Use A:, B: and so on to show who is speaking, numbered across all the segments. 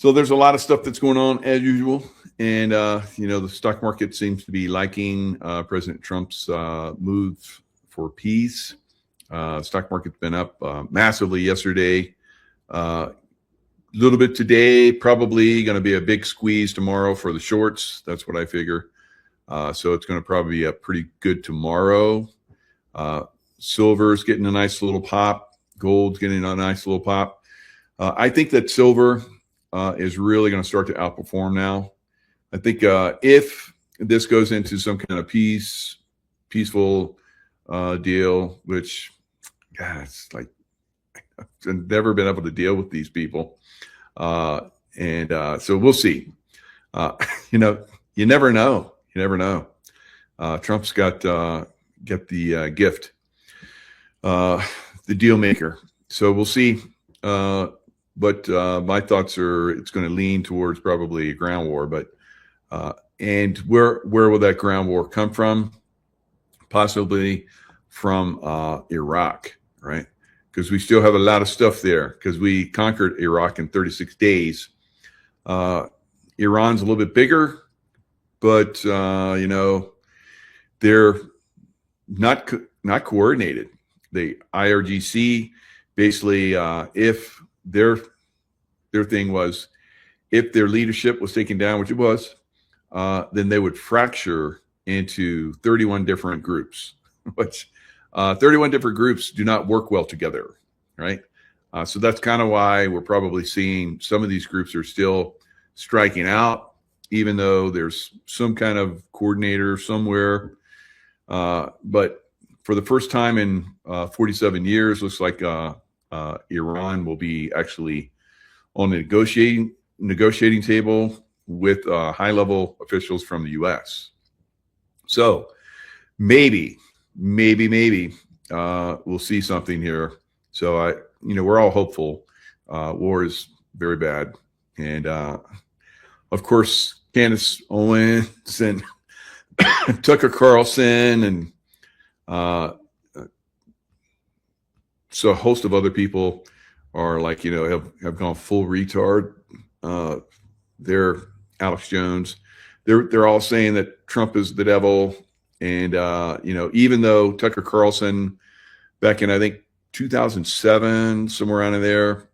A: So there's a lot of stuff that's going on as usual. And, the stock market seems to be liking President Trump's move for peace. Stock market's been up massively yesterday. A little bit today, probably going to be a big squeeze tomorrow for the shorts. That's what I figure. So it's going to probably be a pretty good tomorrow. Silver's getting a nice little pop. Gold's getting a nice little pop. I think that silver is really going to start to outperform now. I think if this goes into some kind of peaceful deal, which, God, it's like I've never been able to deal with these people. So we'll see. You never know. You never know. Trump's got the gift, the deal maker. So we'll see. But my thoughts are it's going to lean towards probably a ground war. But and where will that ground war come from? Possibly from Iraq, right? Because we still have a lot of stuff there because we conquered Iraq in 36 days. Iran's a little bit bigger, but they're not coordinated. The IRGC basically, if their thing was, if their leadership was taken down, which it was, then they would fracture into 31 different groups, which 31 different groups do not work well together, right? So that's kind of why we're probably seeing some of these groups are still striking out, even though there's some kind of coordinator somewhere. But for the first time in 47 years, looks like Iran will be actually on the negotiating table with high-level officials from the U.S. So maybe we'll see something here. So we're all hopeful. War is very bad, and of course, Candace Owens and Tucker Carlson and so a host of other people are like, have gone full retard. They're Alex Jones. They're all saying that Trump is the devil. And, even though Tucker Carlson back in, I think, 2007, somewhere around in there,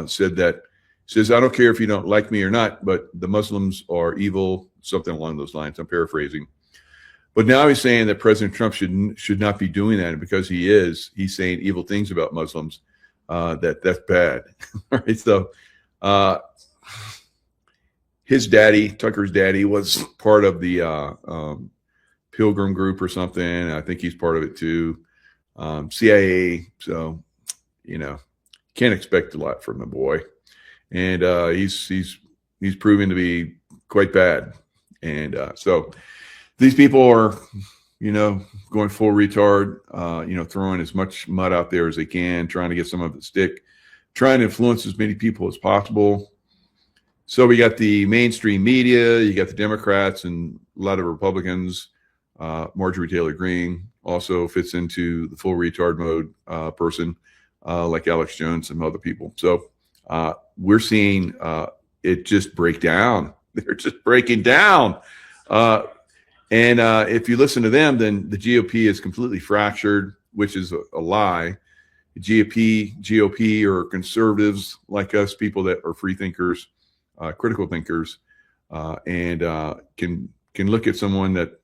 A: says, I don't care if you don't like me or not, but the Muslims are evil, something along those lines. I'm paraphrasing. But now he's saying that President Trump should not be doing that. And because he's saying evil things about Muslims, that's bad. All right. So his daddy, Tucker's daddy, was part of the Pilgrim group or something. I think he's part of it too. CIA. So, can't expect a lot from the boy. And he's proven to be quite bad. And so these people are, going full retard, throwing as much mud out there as they can, trying to get some of it stick, trying to influence as many people as possible. So we got the mainstream media, you got the Democrats and a lot of Republicans. Marjorie Taylor Greene also fits into the full retard mode person, like Alex Jones and other people. So we're seeing it just break down. They're just breaking down. And if you listen to them, then the GOP is completely fractured, which is a lie. The GOP are conservatives like us, people that are free thinkers, critical thinkers, and can look at someone that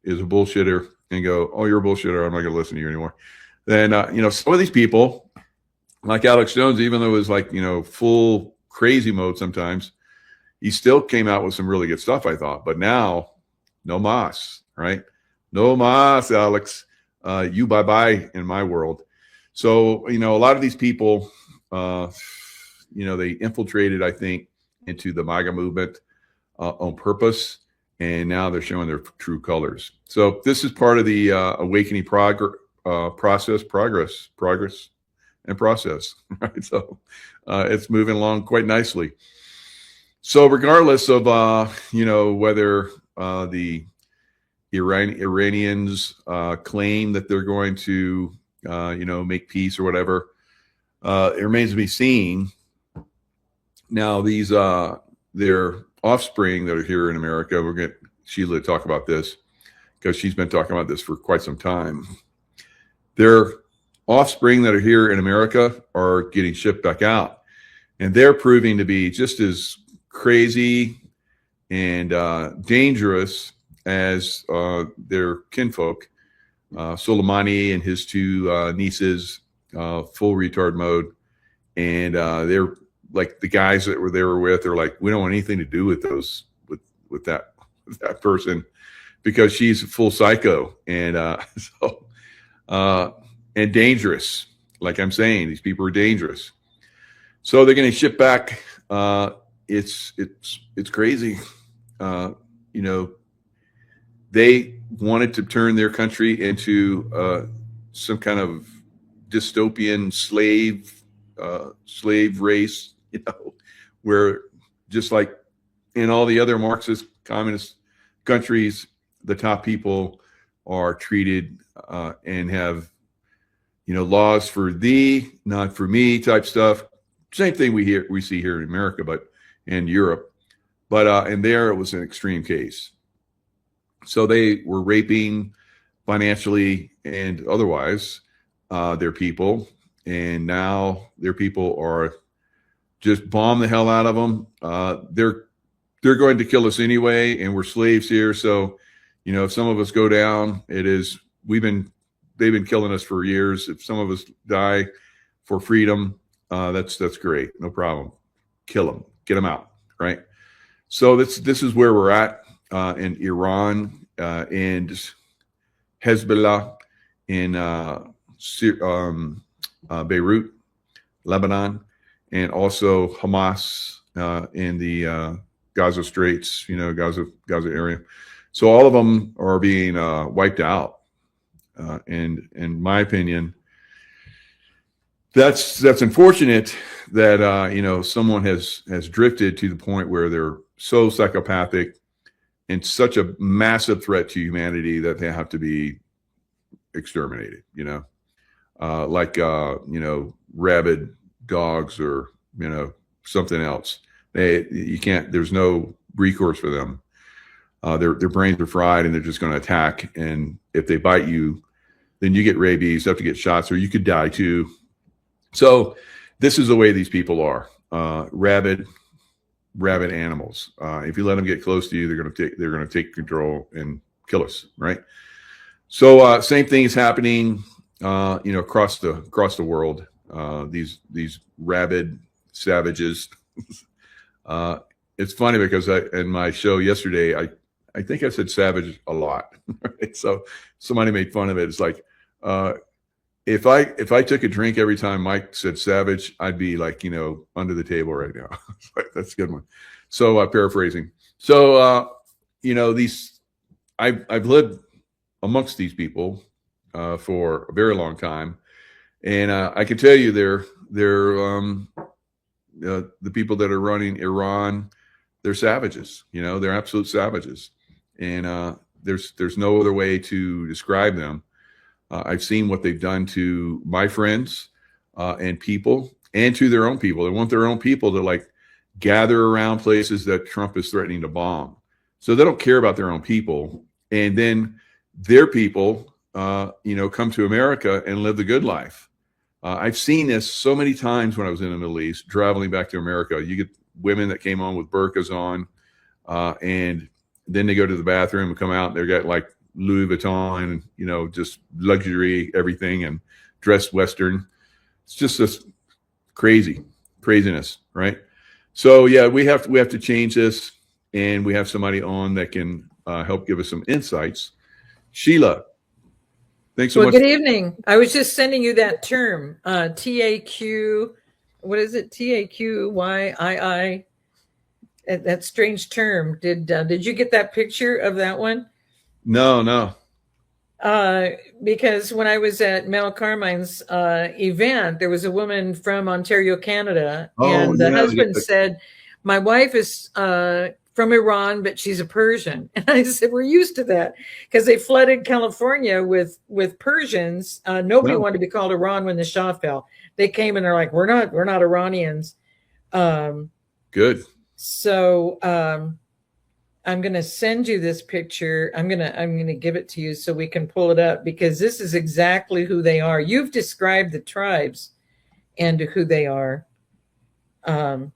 A: is a bullshitter and go, oh, you're a bullshitter, I'm not going to listen to you anymore. Then, some of these people, like Alex Jones, even though it was like, full crazy mode sometimes, he still came out with some really good stuff, I thought. But now, no mas, right? No mas, Alex. You bye-bye in my world. So, a lot of these people, they infiltrated, I think, into the MAGA movement on purpose. And now they're showing their true colors. So this is part of the awakening progress, and process. Right? So it's moving along quite nicely. So regardless of whether the Iranians claim that they're going to make peace or whatever, it remains to be seen. Now these their offspring that are here in America. We're going to Sheila talk about this because she's been talking about this for quite some time. Their offspring that are here in America are getting shipped back out, and they're proving to be just as crazy and dangerous as their kinfolk. Soleimani and his two nieces, full retard mode, and they're like the guys that they were with. They're like, we don't want anything to do with those with that person because she's a full psycho and and dangerous. Like I'm saying, these people are dangerous. So they're going to ship back. It's crazy. They wanted to turn their country into some kind of dystopian slave race, where just like in all the other Marxist communist countries, the top people are treated and have, laws for thee, not for me type stuff. Same thing we see here in America, but in Europe. But and there it was an extreme case. So they were raping financially and otherwise their people, and now their people are just bomb the hell out of them. They're going to kill us anyway, and we're slaves here. So, if some of us go down, they've been killing us for years. If some of us die for freedom, that's great, no problem. Kill them, get them out, right? So this is where we're at in Iran and Hezbollah in Beirut, Lebanon, and also Hamas in the Gaza Straits, Gaza area. So all of them are being wiped out. And in my opinion, that's unfortunate that someone has drifted to the point where they're so psychopathic and such a massive threat to humanity that they have to be exterminated. Like rabid dogs or something else. You can't. There's no recourse for them. Their brains are fried and they're just going to attack. And if they bite you, then you get rabies. You have to get shots, or you could die too. So this is the way these people are. Rabid animals. If you let them get close to you, they're going to take control and kill us. Right. So same thing is happening. Across the world. These rabid savages. It's funny because in my show yesterday, I think I said savage a lot. Right? So somebody made fun of it. It's like, if I took a drink every time Mike said savage, I'd be like, under the table right now. That's a good one. So paraphrasing. So, I've lived amongst these people for a very long time. And I can tell you they're the people that are running Iran, they're savages, they're absolute savages. And there's no other way to describe them. I've seen what they've done to my friends and people, and to their own people. They want their own people to gather around places that Trump is threatening to bomb. So they don't care about their own people. And then their people, come to America and live the good life. I've seen this so many times when I was in the Middle East, traveling back to America. You get women that came on with burqas on, and then they go to the bathroom and come out and they've got Louis Vuitton and, just luxury, everything, and dressed Western. It's just this craziness, right? So yeah, we have to change this, and we have somebody on that can help give us some insights. Sheila, thanks so much.
B: Good evening. I was just sending you that term, TAQ. What is it? TAQYII. That strange term. Did you get that picture of that one?
A: No.
B: Because when I was at Mel Carmine's event, there was a woman from Ontario, Canada, and the husband said, "My wife is from Iran, but she's a Persian." And I said, "We're used to that because they flooded California with Persians. Nobody wanted to be called Iran when the Shah fell. They came and they're like, we're not Iranians."
A: Good.
B: So I'm going to send you this picture. I'm going to give it to you so we can pull it up, because this is exactly who they are. You've described the tribes and who they are. And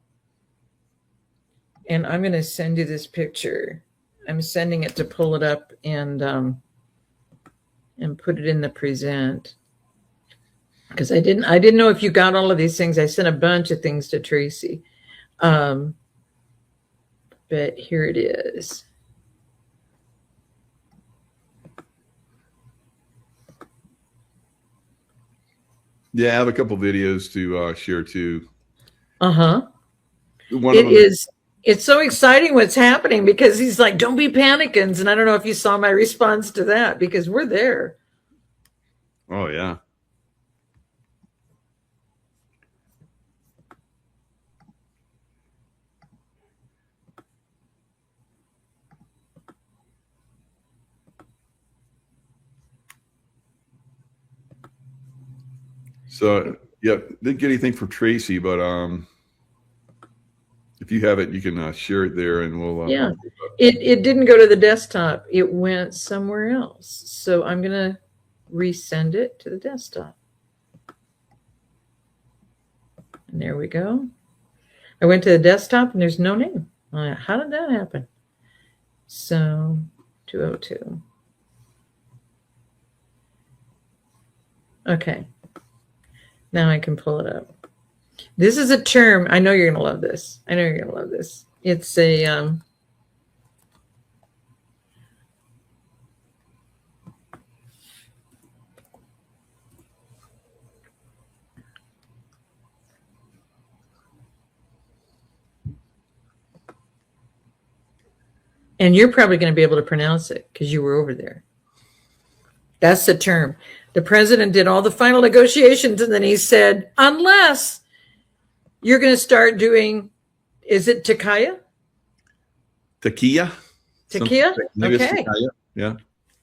B: I'm going to send you this picture. I'm sending it to pull it up and put it in the present, because I didn't know if you got all of these things. I sent a bunch of things to Tracy. But here it is.
A: Yeah, I have a couple videos to share too.
B: It's so exciting what's happening, because he's like, don't be panicking. And I don't know if you saw my response to that, because we're there.
A: Oh, yeah. So, yeah, didn't get anything from Tracy, but if you have it, you can share it there, and we'll.
B: Yeah, it didn't go to the desktop. It went somewhere else. So I'm going to resend it to the desktop. And there we go. I went to the desktop and there's no name. How did that happen? So 202. Okay. Now I can pull it up. This is a term. I know you're going to love this. I know you're going to love this. It's a and you're probably going to be able to pronounce it because you were over there. That's the term. The president did all the final negotiations, and then he said, unless you're going to start doing, is it Takaya?
A: Takia?
B: Takia? Okay.
A: Takaya. Yeah.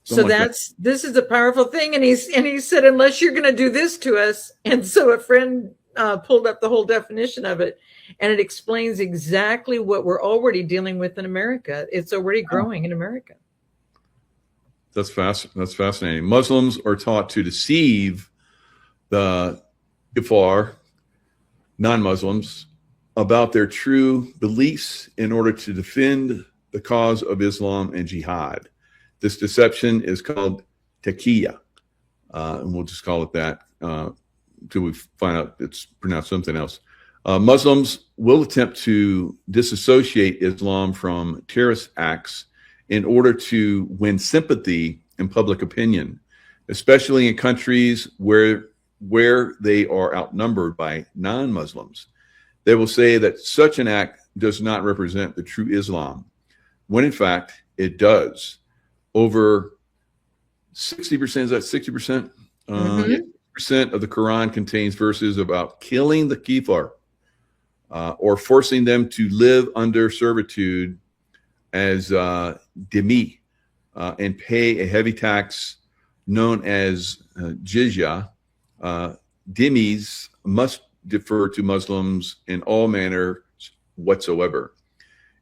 B: So this is a powerful thing. And he said, unless you're going to do this to us. And so a friend pulled up the whole definition of it, and it explains exactly what we're already dealing with in America. It's already growing in America.
A: That's fascinating. Muslims are taught to deceive the Ifar, non-Muslims, about their true beliefs in order to defend the cause of Islam and jihad. This deception is called taqiyya, and we'll just call it that until we find out it's pronounced something else. Muslims will attempt to disassociate Islam from terrorist acts in order to win sympathy in public opinion, especially in countries where they are outnumbered by non-Muslims. They will say that such an act does not represent the true Islam, when in fact it does. Over 60%, is that 60%? 60% of the Quran contains verses about killing the kafir or forcing them to live under servitude as dhimmi and pay a heavy tax known as jizya. Dhimmis must defer to Muslims in all manners whatsoever.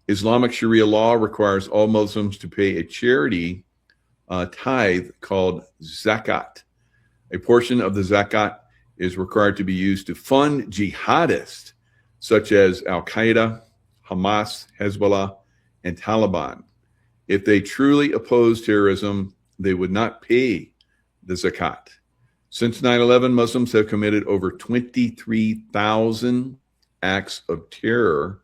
A: Islamic Sharia law requires all Muslims to pay a charity tithe called zakat. A portion of the zakat is required to be used to fund jihadists such as Al-Qaeda, Hamas, Hezbollah, and Taliban. If they truly oppose terrorism, they would not pay the zakat. Since 9/11, Muslims have committed over 23,000 acts of terror.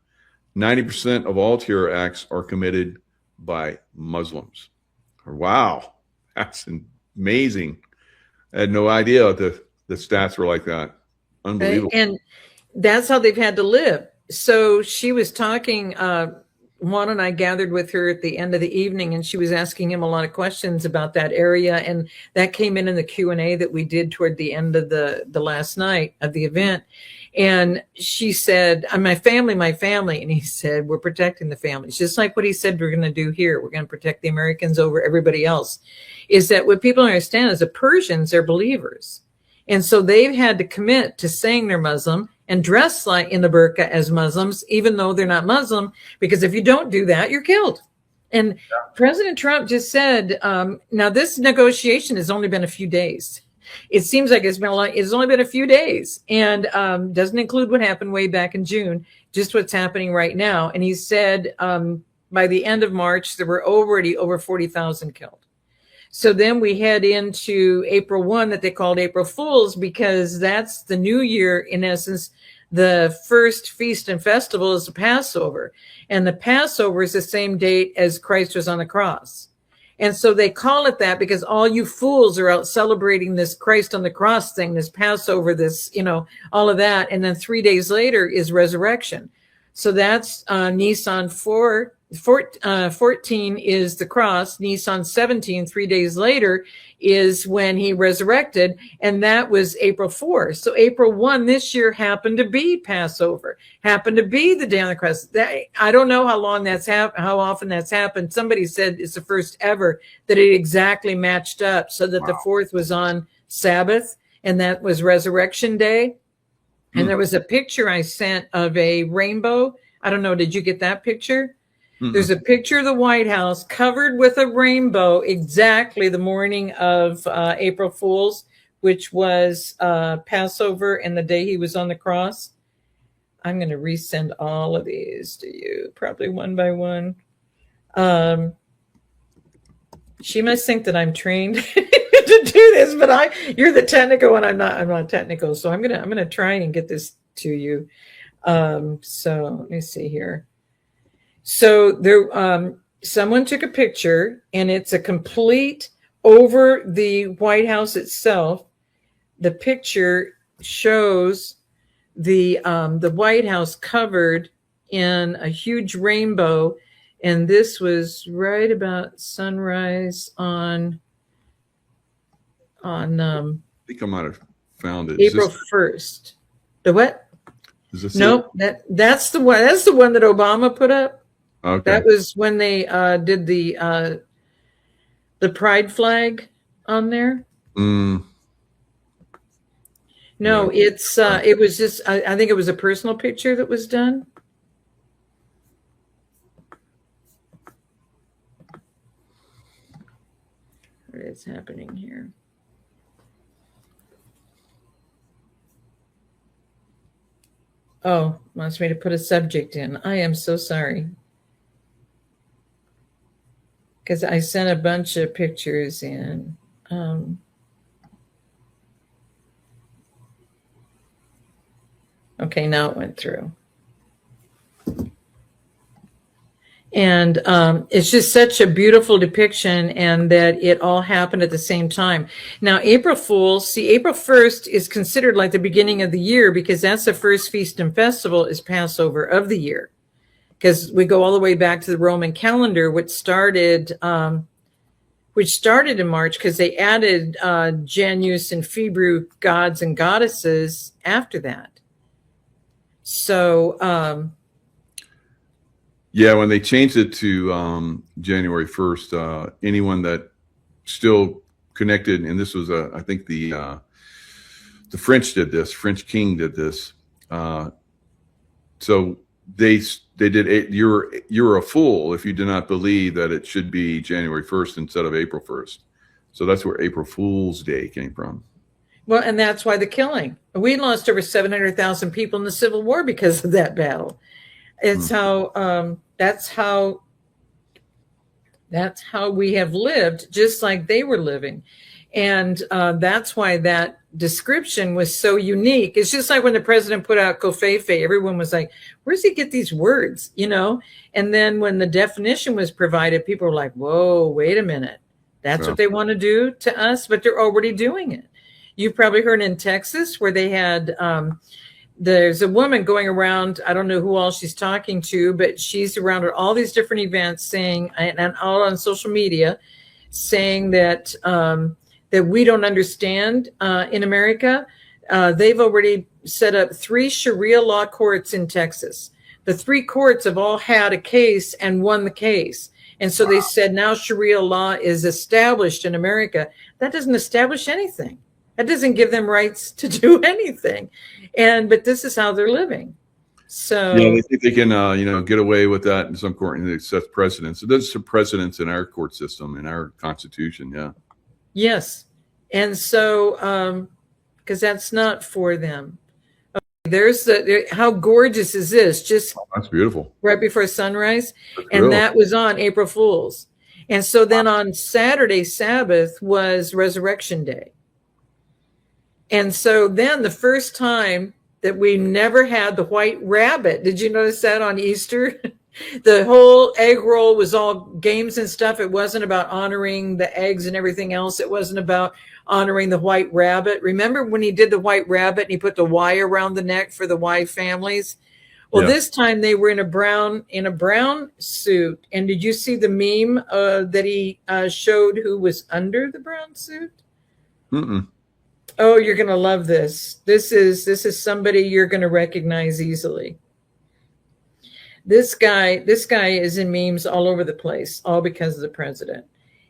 A: 90% of all terror acts are committed by Muslims. Wow, that's amazing. I had no idea the stats were like that. Unbelievable.
B: And that's how they've had to live. So she was talking, Juan and I gathered with her at the end of the evening, and she was asking him a lot of questions about that area. And that came in the Q&A that we did toward the end of the last night of the event. And she said, my family. And he said, we're protecting the families. Just like what he said we're going to do here. We're going to protect the Americans over everybody else. Is that what people understand is the Persians are believers. And so they've had to commit to saying they're Muslim and dress like in the burqa as Muslims, even though they're not Muslim, because if you don't do that, you're killed. And President Trump just said, now this negotiation has only been a few days. It seems like it's only been a few days, and doesn't include what happened way back in June, just what's happening right now. And he said by the end of March, there were already over 40,000 killed. So then we head into April 1 that they called April Fools, because that's the new year. In essence, the first feast and festival is the Passover. And the Passover is the same date as Christ was on the cross. And so they call it that because all you fools are out celebrating this Christ on the cross thing, this Passover, this, all of that. And then 3 days later is resurrection. So that's Nisan 14 is the cross. Nisan 17, 3 days later, is when he resurrected, and that was April 4. So April 1 this year happened to be Passover, happened to be the day on the cross. I don't know how often that's happened. Somebody said it's the first ever that it exactly matched up, so that the 4th was on Sabbath, and that was Resurrection Day. And there was a picture I sent of a rainbow. I don't know, did you get that picture? There's a picture of the White House covered with a rainbow exactly the morning of April Fool's, which was Passover and the day he was on the cross. I'm going to resend all of these to you, probably one by one. She must think that I'm trained to do this, but you're the technical one. I'm not technical. So I'm gonna try and get this to you. So let me see here. So there, someone took a picture, and it's a complete over the White House itself. The picture shows the White House covered in a huge rainbow, and this was right about sunrise on. I
A: think I might have found it.
B: April 1st. The what?
A: Is this
B: no, that's the one. That's the one that Obama put up.
A: Okay.
B: That was when they did the pride flag on there. No, it was just I think it was a personal picture that was done. What is happening here? Oh, wants me to put a subject in. I am so sorry. Because I sent a bunch of pictures in. Okay, now it went through. And it's just such a beautiful depiction, and that it all happened at the same time. Now, April Fool's, April 1st is considered like the beginning of the year, because that's the first feast and festival is Passover of the year. Because we go all the way back to the Roman calendar, which started in March, because they added Janus and February gods and goddesses after that. So,
A: yeah, when they changed it to January 1st, anyone that still connected, and this was I think the French did this, French king did this. So they did it. You're a fool if you do not believe that it should be January 1st instead of April 1st. So that's where April Fool's Day came from.
B: Well, and that's why the killing. We lost over 700,000 people in the Civil War because of that battle. It's how that's how we have lived, just like they were living. And that's why that description was so unique. It's just like when the president put out Covfefe, everyone was like, where does he get these words? And then when the definition was provided, people were like, whoa, wait a minute. That's what they want to do to us, but they're already doing it. You've probably heard in Texas where they had, there's a woman going around, I don't know who all she's talking to, but she's around at all these different events saying, and all on social media, saying that that we don't understand in America. They've already set up 3 Sharia law courts in Texas. The 3 courts have all had a case and won the case. And so they said now Sharia law is established in America. That doesn't establish anything. That doesn't give them rights to do anything. But this is how they're living. So
A: yeah, they think they can, get away with that in some court, and it sets precedents. It does set precedents in our court system, in our Constitution. Yeah.
B: Yes, and so because that's not for them. There's how gorgeous is this? Just
A: that's beautiful.
B: Right before sunrise, and that was on April Fool's. And so then on Saturday, Sabbath, was Resurrection Day. And so then the first time that we never had the white rabbit. Did you notice that on Easter? The whole egg roll was all games and stuff. It wasn't about honoring the eggs and everything else. It wasn't about honoring the white rabbit. Remember when he did the white rabbit and he put the Y around the neck for the Y families? Well, this time they were in a brown suit. And did you see the meme that he showed who was under the brown suit?
A: Mm-mm.
B: Oh, you're going to love this. This is somebody you're going to recognize easily. This guy is in memes all over the place, all because of the president.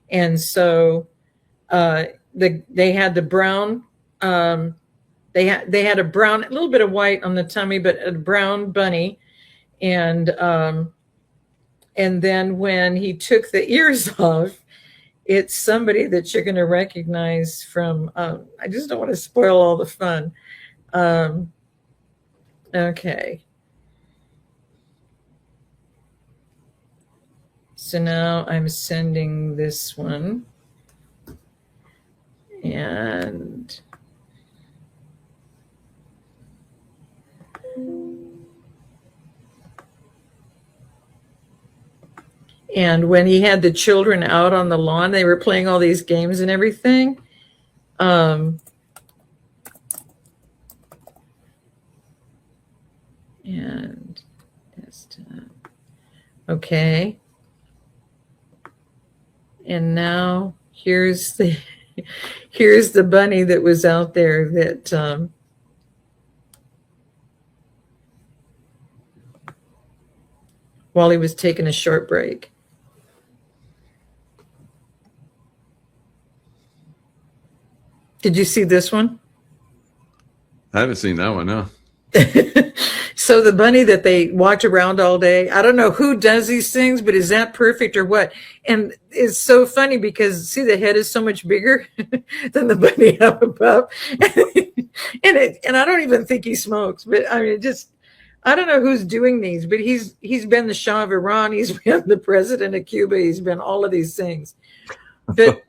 B: And so they had the brown, they had a brown, a little bit of white on the tummy, but a brown bunny. And then when he took the ears off, it's somebody that you're going to recognize from, I just don't want to spoil all the fun. Okay. So now I'm sending this one. And when he had the children out on the lawn, they were playing all these games and everything. And desktop. Okay. And now here's the bunny that was out there that while he was taking a short break. Did you see this one?
A: I haven't seen that one, no.
B: So the bunny that they walked around all day, I don't know who does these things, but is that perfect or what? And it's so funny because, see, the head is so much bigger than the bunny up above. and I don't even think he smokes, but I mean, I don't know who's doing these, but he's been the Shah of Iran. He's been the president of Cuba. He's been all of these things. But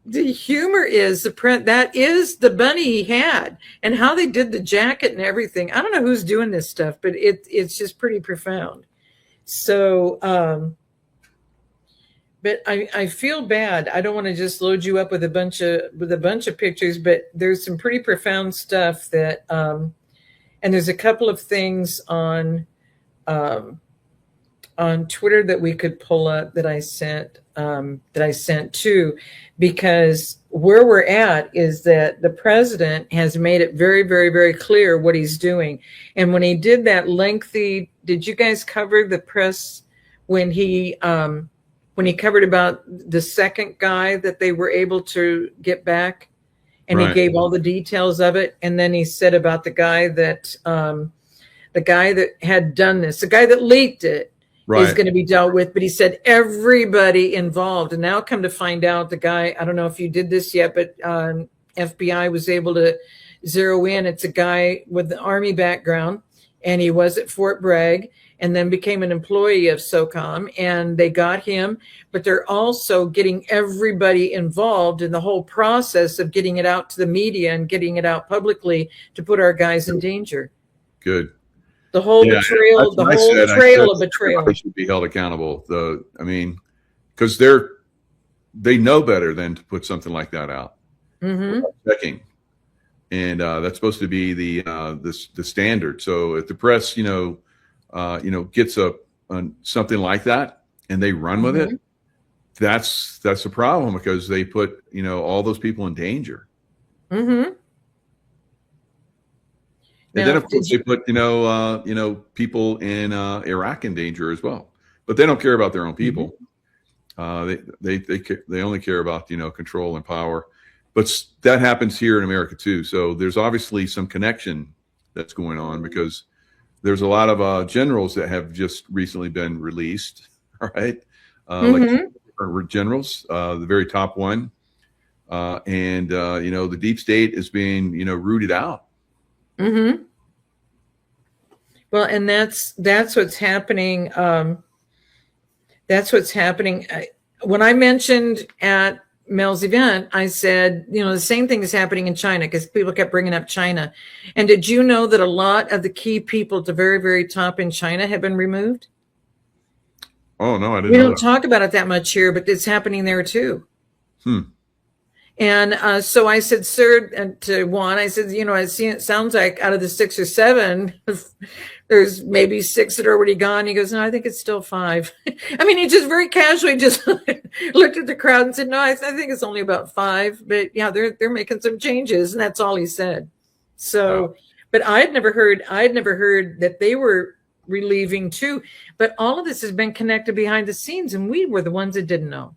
B: the humor is that is the bunny he had, and how they did the jacket and everything. I don't know who's doing this stuff, but it's just pretty profound. So, but I feel bad. I don't want to just load you up with a bunch of pictures, but there's some pretty profound stuff that, and there's a couple of things on Twitter that we could pull up that I sent too, because where we're at is that the president has made it very, very, very clear what he's doing. And when he did that lengthy, did you guys cover the press when he covered about the second guy that they were able to get back, and right. He gave all the details of it, and then he said about the guy that had done this, the guy that leaked it. Right. Is going to be dealt with, but he said everybody involved. And now come to find out, the guy, I don't know if you did this yet, but FBI was able to zero in. It's a guy with the Army background, and he was at Fort Bragg and then became an employee of SOCOM, and they got him, but they're also getting everybody involved in the whole process of getting it out to the media and getting it out publicly to put our guys in danger.
A: Good.
B: The whole betrayal, of betrayal.
A: They should be held accountable. Because they know better than to put something like that out. Mm-hmm. Checking, and that's supposed to be the standard. So if the press, gets something like that and they run with it, that's a problem, because they put all those people in danger. Mm-hmm. And then, of course, they put people in Iraq in danger as well. But they don't care about their own people. They only care about control and power. but that happens here in America too. So there's obviously some connection that's going on, because there's a lot of generals that have just recently been released. All right. Like different generals, the very top one. And the deep state is being, rooted out.
B: Mm-hmm. Well, and that's what's happening. That's what's happening. When I mentioned at Mel's event, I said, the same thing is happening in China, because people kept bringing up China. And did you know that a lot of the key people at the very, very top in China have been removed?
A: Oh, no, I didn't
B: know.
A: We
B: don't talk about it that much here, but it's happening there too. And so I said, sir, to Juan, I said, it sounds like out of the 6 or 7, there's maybe 6 that are already gone. He goes, no, I think it's still 5. I mean, he just very casually just looked at the crowd and said, no, I think it's only about 5. But yeah, they're making some changes, and that's all he said. So, but I had never heard that they were relieving too. But all of this has been connected behind the scenes, and we were the ones that didn't know.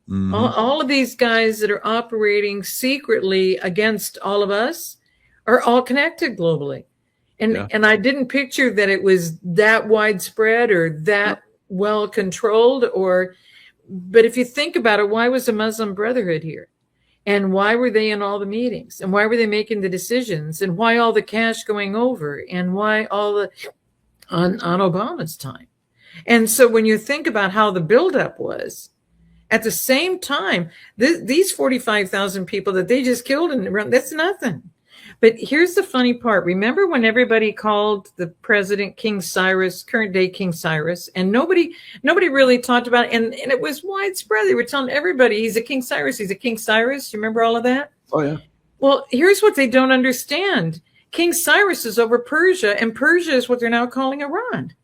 B: Mm-hmm. All of these guys that are operating secretly against all of us are all connected globally. And I didn't picture that it was that widespread or that well controlled, but if you think about it, why was the Muslim Brotherhood here? And why were they in all the meetings? And why were they making the decisions? And why all the cash going over? And why all the on Obama's time? And so when you think about how the buildup was, at the same time, these 45,000 people that they just killed, that's nothing. But here's the funny part. Remember when everybody called the president King Cyrus, current day King Cyrus, and nobody really talked about it, and it was widespread. They were telling everybody, he's a King Cyrus, he's a King Cyrus. You remember all of that?
A: Oh, yeah.
B: Well, here's what they don't understand. King Cyrus is over Persia, and Persia is what they're now calling Iran.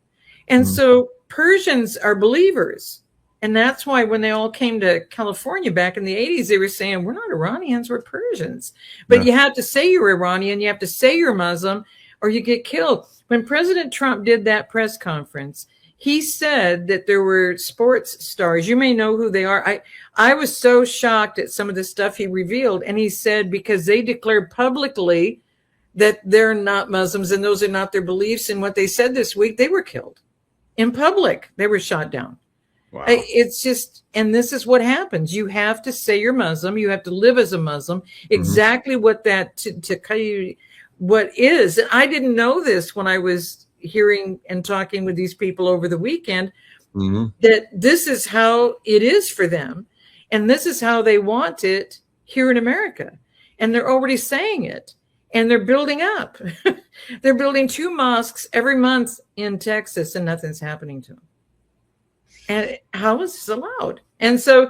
B: And so Persians are believers. And that's why when they all came to California back in the 80s, they were saying, we're not Iranians, we're Persians. But you have to say you're Iranian, you have to say you're Muslim, or you get killed. When President Trump did that press conference, he said that there were sports stars. You may know who they are. I was so shocked at some of the stuff he revealed. And he said because they declared publicly that they're not Muslims and those are not their beliefs. And what they said this week, they were killed in public. They were shot down. Wow. It's just, and this is what happens. You have to say you're Muslim. You have to live as a Muslim. Exactly what that what is. And I didn't know this when I was hearing and talking with these people over the weekend, that this is how it is for them. And this is how they want it here in America. And they're already saying it. And they're building up. They're building 2 mosques every month in Texas, and nothing's happening to them. And how is this allowed? And so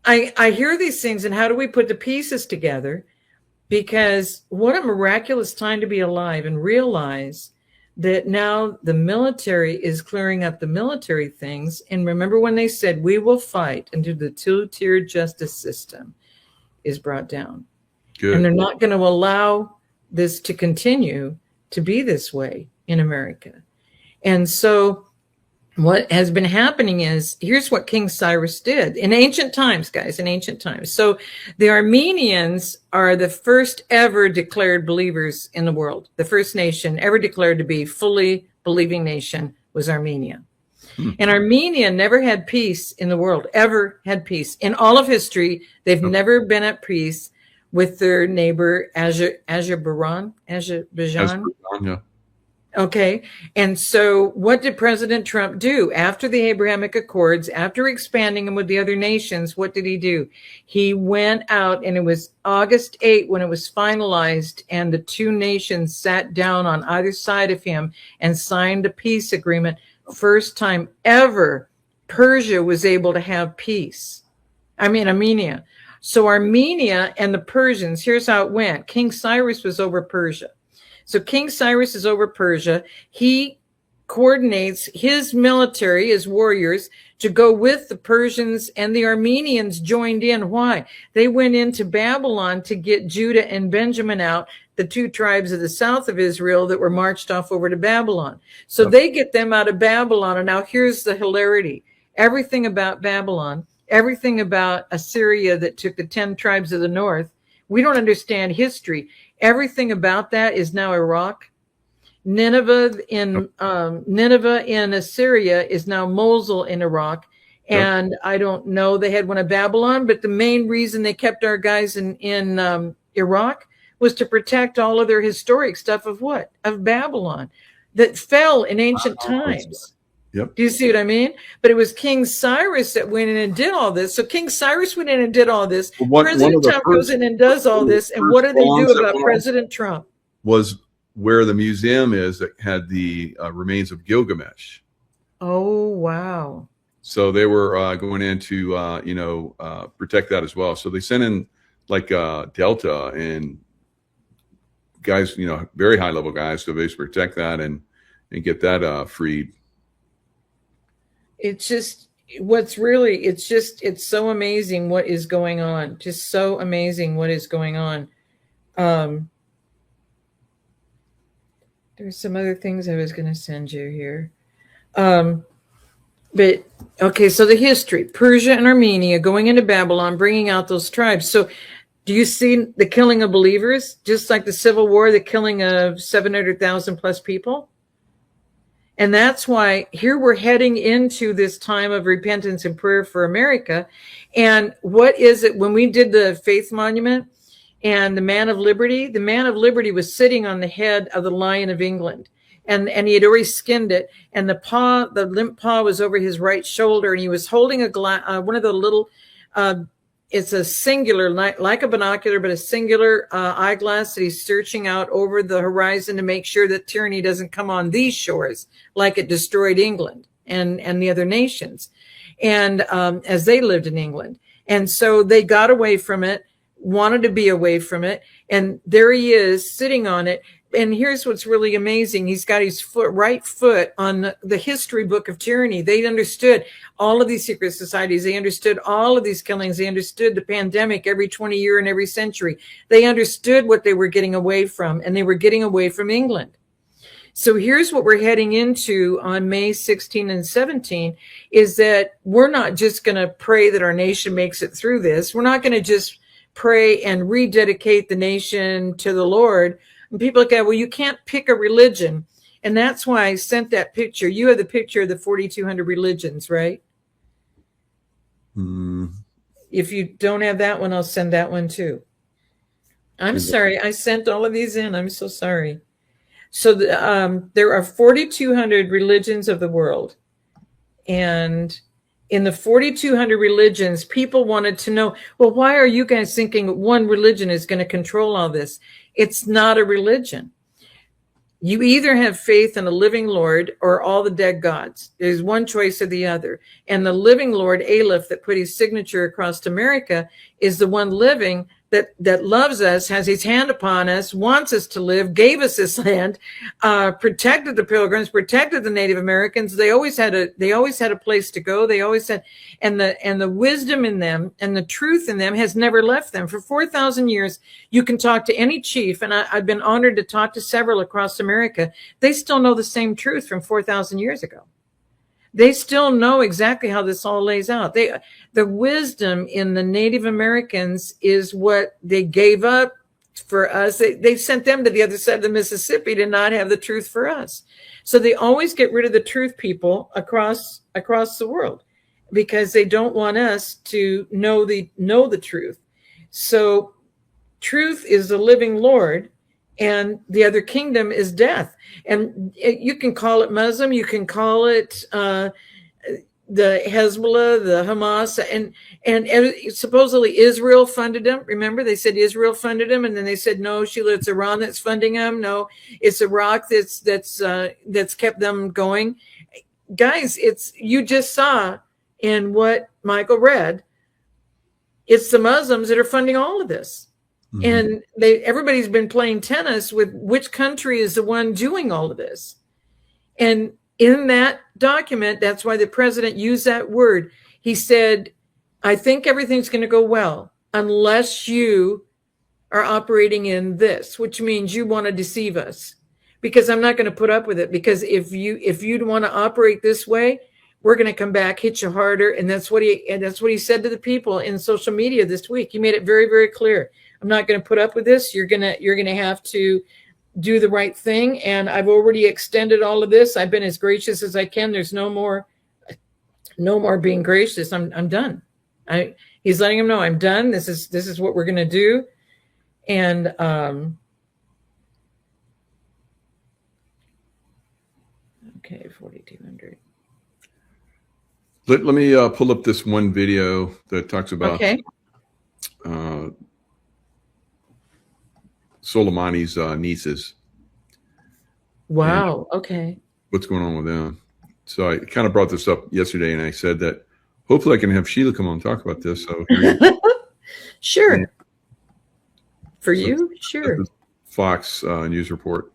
B: I hear these things, and how do we put the pieces together? Because what a miraculous time to be alive and realize that now the military is clearing up the military things. And remember when they said, we will fight until the 2-tier justice system is brought down. Good. And they're not going to allow this to continue to be this way in America. And so what has been happening is, here's what King Cyrus did in ancient times, guys, in ancient times. So the Armenians are the first ever declared believers in the world. The first nation ever declared to be fully believing nation was Armenia. And Armenia never had peace in the world, ever had peace. In all of history, they've never been at peace with their neighbor, Azerbaijan.
A: Yeah.
B: Okay. And so what did President Trump do after the Abrahamic Accords, after expanding them with the other nations? What did he do? He went out, and it was August 8 when it was finalized, and the 2 nations sat down on either side of him and signed a peace agreement. First time ever Persia was able to have peace. Armenia. So Armenia and the Persians, here's how it went. King Cyrus was over Persia. So King Cyrus is over Persia. He coordinates his military, his warriors, to go with the Persians, and the Armenians joined in. Why? They went into Babylon to get Judah and Benjamin out, the 2 tribes of the south of Israel that were marched off over to Babylon. So they get them out of Babylon. And now here's the hilarity. Everything about Babylon everything about Assyria that took the 10 tribes of the north. We don't understand history. Everything about that is now Iraq. Nineveh in Assyria is now Mosul in Iraq. And I don't know, they had one of Babylon, but the main reason they kept our guys in Iraq was to protect all of their historic stuff of what? Of Babylon that fell in ancient times.
A: Yep.
B: Do you see what I mean? But it was King Cyrus that went in and did all this. So King Cyrus went in and did all this. President Trump goes in and does all this. And what do they do about President Trump?
A: Was where the museum is that had the remains of Gilgamesh.
B: Oh, wow.
A: So they were going in to, protect that as well. So they sent in like Delta and guys, very high level guys to basically protect that and get that freed.
B: It's just, it's so amazing what is going on. Just so amazing what is going on. There's some other things I was going to send you here. But okay, so the history, Persia and Armenia going into Babylon, bringing out those tribes. So do you see the killing of believers, just like the Civil War, the killing of 700,000 plus people? And that's why here we're heading into this time of repentance and prayer for America. And what is it when we did the faith monument and the man of liberty was sitting on the head of the Lion of England. And he had already skinned it, and the limp paw was over his right shoulder, and he was holding one of the little, it's a singular, like a binocular, but a singular eyeglass that he's searching out over the horizon to make sure that tyranny doesn't come on these shores like it destroyed England and the other nations, and as they lived in England. And so they got away from it, wanted to be away from it, and there he is sitting on it. And here's what's really amazing. He's got his right foot on the history book of tyranny. They understood all of these secret societies. They understood all of these killings. They understood the pandemic every 20 years and every century. They understood what they were getting away from, and they were getting away from England. So here's what we're heading into on May 16 and 17 is that we're not just going to pray that our nation makes it through this. We're not going to just pray and rededicate the nation to the Lord. And people look at, well, you can't pick a religion. And that's why I sent that picture. You have the picture of the 4,200 religions, right? If you don't have that one, I'll send that one too. I'm sorry. I sent all of these in. I'm so sorry. So there are 4,200 religions of the world. And in the 4,200 religions, people wanted to know, well, why are you guys thinking one religion is going to control all this? It's not a religion. You either have faith in a living Lord or all the dead gods. There's one choice or the other. And the living Lord, Aleph, that put his signature across America, is the one living that loves us, has his hand upon us, wants us to live, gave us this land, protected the Pilgrims, protected the Native Americans. They always had a place to go. They always had, and the wisdom in them and the truth in them has never left them. For 4,000 years, you can talk to any chief, and I've been honored to talk to several across America. They still know the same truth from 4,000 years ago. They still know exactly how this all lays out. The wisdom in the Native Americans is what they gave up for us. They sent them to the other side of the Mississippi to not have the truth for us. So they always get rid of the truth people across the world because they don't want us to know the truth. So truth is the living Lord, and the other kingdom is death. And you can call it Muslim, you can call it the Hezbollah, the Hamas, and supposedly Israel funded them. Remember, they said Israel funded them, and then they said, no, Sheila, it's Iran that's funding them. No, it's Iraq that's kept them going. Guys, you just saw in what Michael read, it's the Muslims that are funding all of this. And everybody's been playing tennis with which country is the one doing all of this. And in that document, that's why the president used that word. He said, I think everything's going to go well unless you are operating in this, which means you want to deceive us, because I'm not going to put up with it. Because if you want to operate this way, we're going to come back, hit you harder. And that's what he said to the people in social media this week. He made it very, very clear. I'm not going to put up with this. You're going to have to do the right thing. And I've already extended all of this. I've been as gracious as I can. There's no more being gracious. I'm done. He's letting him know I'm done. This is what we're going to do. And, okay, 4,200.
A: Let me pull up this one video that talks about Soleimani's nieces.
B: Wow. Okay.
A: What's going on with them? So I kind of brought this up yesterday, and I said that hopefully I can have Sheila come on and talk about this. So
B: sure.
A: And
B: for you, sure.
A: Fox News report.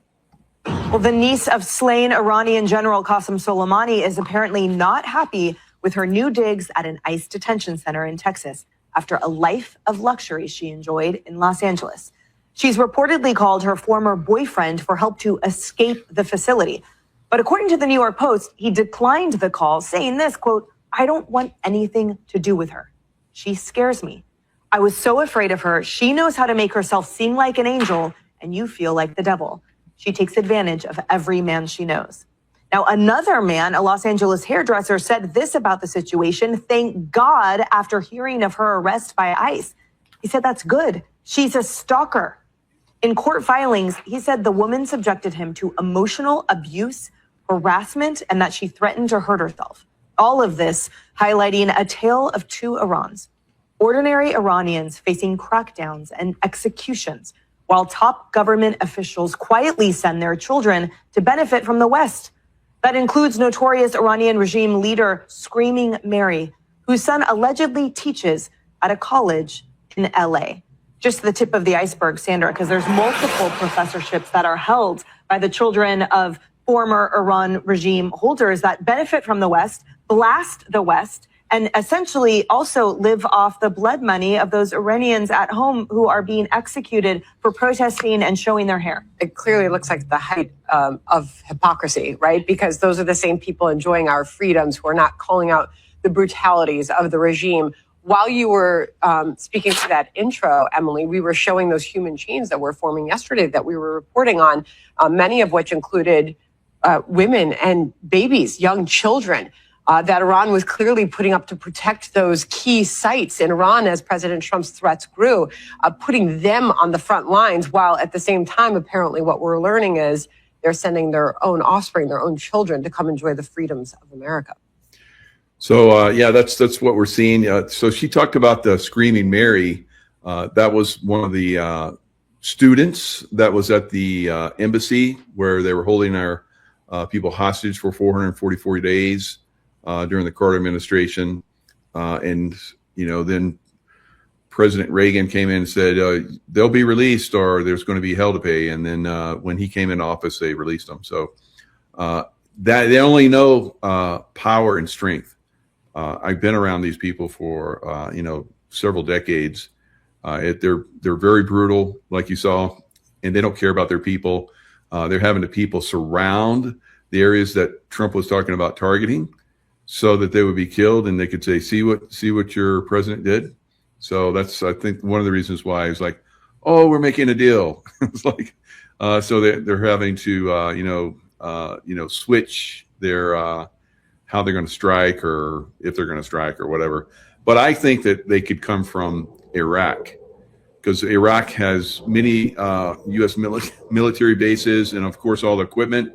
C: Well, the niece of slain Iranian General Qasem Soleimani is apparently not happy with her new digs at an ICE detention center in Texas after a life of luxury she enjoyed in Los Angeles. She's reportedly called her former boyfriend for help to escape the facility. But according to the New York Post, he declined the call, saying this, quote, "I don't want anything to do with her. She scares me. I was so afraid of her. She knows how to make herself seem like an angel, and you feel like the devil. She takes advantage of every man she knows." Now, another man, a Los Angeles hairdresser, said this about the situation. Thank God after hearing of her arrest by ICE. He said, "That's good. She's a stalker." In court filings, he said the woman subjected him to emotional abuse, harassment, and that she threatened to hurt herself. All of this highlighting a tale of two Irans. Ordinary Iranians facing crackdowns and executions, while top government officials quietly send their children to benefit from the West. That includes notorious Iranian regime leader Screaming Mary, whose son allegedly teaches at a college in LA. Just the tip of the iceberg, Sandra, because there's multiple professorships that are held by the children of former Iran regime holders that benefit from the West, blast the West, and essentially also live off the blood money of those Iranians at home who are being executed for protesting and showing their hair.
D: It clearly looks like the height of hypocrisy, right? Because those are the same people enjoying our freedoms who are not calling out the brutalities of the regime. While you were speaking to that intro, Emily, we were showing those human chains that were forming yesterday that we were reporting on, many of which included women and babies, young children, that Iran was clearly putting up to protect those key sites in Iran as President Trump's threats grew, putting them on the front lines, while at the same time, apparently what we're learning is they're sending their own offspring, their own children to come enjoy the freedoms of America.
A: So, yeah, that's what we're seeing. So she talked about the Screaming Mary. That was one of the students that was at the embassy where they were holding our people hostage for 444 days. During the Carter administration. And, then President Reagan came in and said, they'll be released or there's going to be hell to pay. And then when he came in office, they released them. So that they only know power and strength. I've been around these people for, several decades. They're very brutal, like you saw, and they don't care about their people. They're having the people surround the areas that Trump was talking about targeting, so that they would be killed, and they could say, see what your president did. So that's, I think, one of the reasons why he's like, oh, we're making a deal. It's like, so they're having to, switch their, how they're going to strike, or if they're going to strike or whatever. But I think that they could come from Iraq, because Iraq has many U.S. military bases, and of course all the equipment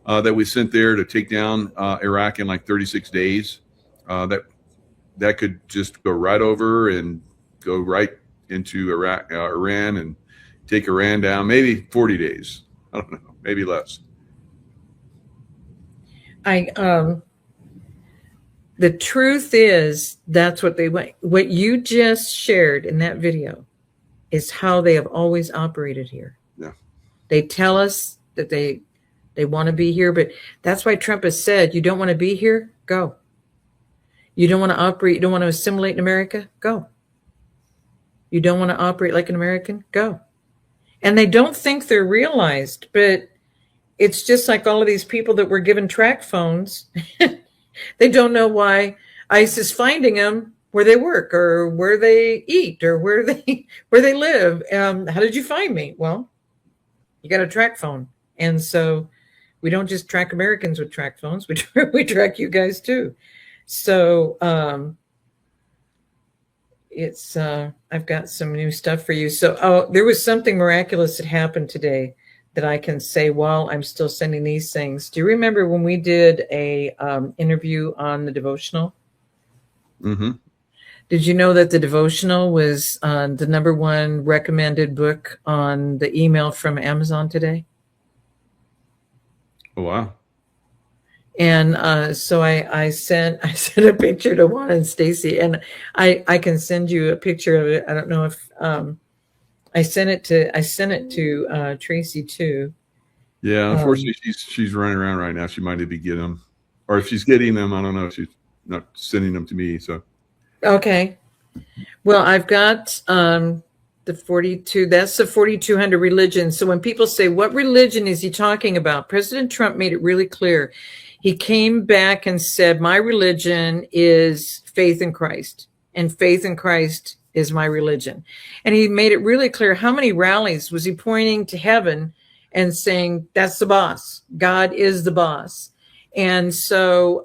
A: that we sent there to take down Iraq in like 36 days. That could just go right over and go right into Iran and take Iran down. Maybe 40 days. I don't know. Maybe less.
B: The truth is, that's what they want. What you just shared in that video is how they have always operated here.
A: Yeah. They
B: tell us that they want to be here, but that's why Trump has said, you don't want to be here? Go. You don't want to operate, you don't want to assimilate in America? Go. You don't want to operate like an American? Go. And they don't think they're realized, but it's just like all of these people that were given track phones They don't know why ICE is finding them where they work or where they eat or where they live. How did you find me? Well, you got a track phone. And so we don't just track Americans with track phones. We track you guys too. So I've got some new stuff for you. So there was something miraculous that happened today that I can say while I'm still sending these things. Do you remember when we did a interview on the devotional?
A: Mm-hmm.
B: Did you know that the devotional was the #1 recommended book on the email from Amazon today?
A: Oh, wow.
B: And so I sent a picture to Juan and Stacy, and I can send you a picture of it. I don't know if I sent it to Tracy too.
A: Yeah, unfortunately, she's running around right now. She might be getting them, or if she's getting them, I don't know. She's not sending them to me. So
B: okay, well, I've got the 42. That's the 4,200 religions. So when people say, "What religion is he talking about?" President Trump made it really clear. He came back and said, "My religion is faith in Christ, and faith in Christ is my religion." And he made it really clear. How many rallies was he pointing to heaven and saying, "That's the boss. God is the boss." And so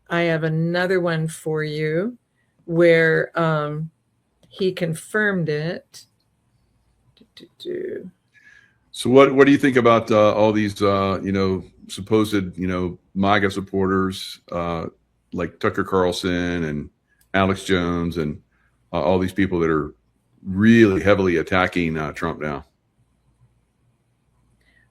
B: I have another one for you where he confirmed it.
A: So what do you think about all these supposed MAGA supporters like Tucker Carlson and Alex Jones and all these people that are really heavily attacking Trump now?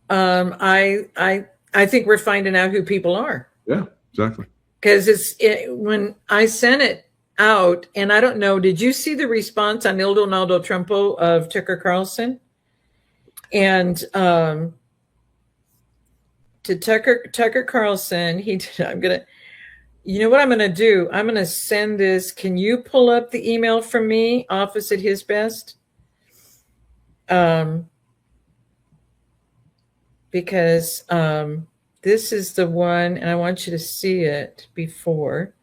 B: I think we're finding out who people are.
A: Yeah, exactly.
B: Because when I sent it out, and I don't know, did you see the response on Il Donaldo Trumpo of Tucker Carlson? And to Tucker Carlson, you know what I'm gonna do? I'm gonna send this. Can you pull up the email from me, Office at His Best? Because this is the one, and I want you to see it before.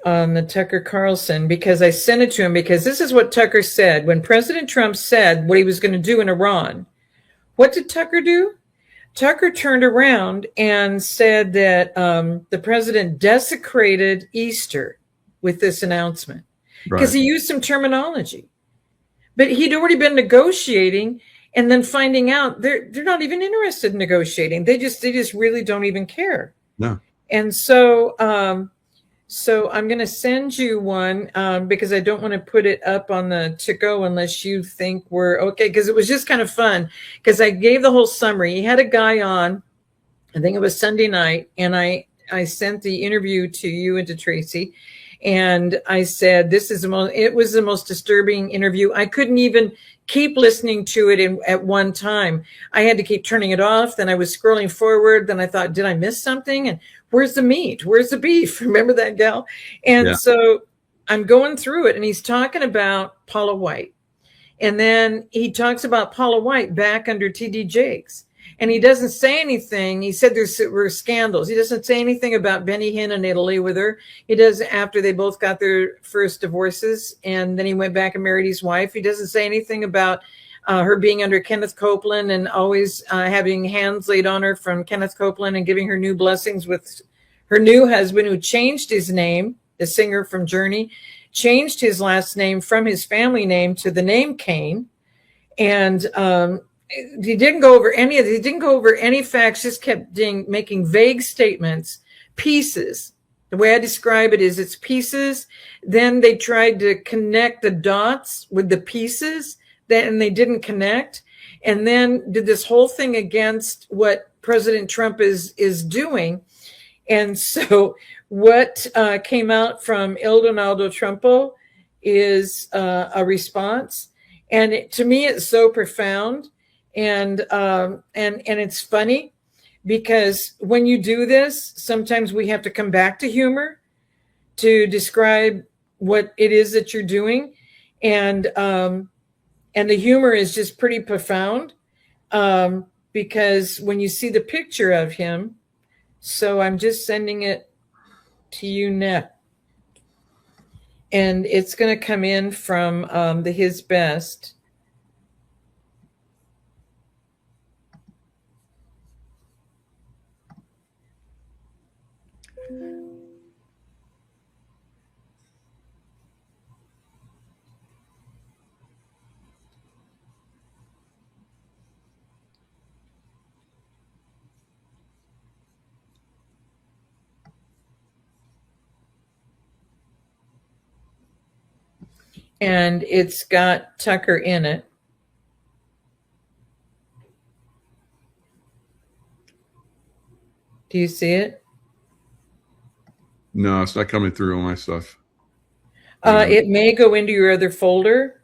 B: On the Tucker Carlson, because I sent it to him, because this is what Tucker said. When President Trump said what he was going to do in Iran, what did Tucker do? Tucker turned around and said that the president desecrated Easter with this announcement, because he used some terminology. But he'd already been negotiating, and then finding out they're not even interested in negotiating. They just really don't even care.
A: No.
B: And so so I'm going to send you one because I don't want to put it up on the to-go unless you think we're okay, because it was just kind of fun, because I gave the whole summary. He had a guy on, I think it was Sunday night, and I sent the interview to you and to Tracy, and I said, it was the most disturbing interview. I couldn't even keep listening to it at one time. I had to keep turning it off. Then I was scrolling forward. Then I thought, did I miss something? And where's the meat? Where's the beef? Remember that gal? And so I'm going through it, and he's talking about Paula White. And then he talks about Paula White back under T.D. Jakes. And he doesn't say anything. He said there were scandals. He doesn't say anything about Benny Hinn in Italy with her. He does after they both got their first divorces. And then he went back and married his wife. He doesn't say anything about her being under Kenneth Copeland and always having hands laid on her from Kenneth Copeland and giving her new blessings with her new husband, who changed his name, the singer from Journey, changed his last name from his family name to the name Kane. And he didn't go over any of it. He didn't go over any facts, just kept making vague statements, pieces. The way I describe it is it's pieces. Then they tried to connect the dots with the pieces, and they didn't connect. And then did this whole thing against what President Trump is doing. And so what came out from Il Donaldo Trumpo is a response. And to me, it's so profound. And it's funny, because when you do this, sometimes we have to come back to humor to describe what it is that you're doing. And the humor is just pretty profound, because when you see the picture of him So I'm just sending it to you now. And it's going to come in from the His Best. And it's got Tucker in it. Do you see it?
A: No, it's not coming through on my stuff.
B: It may go into your other folder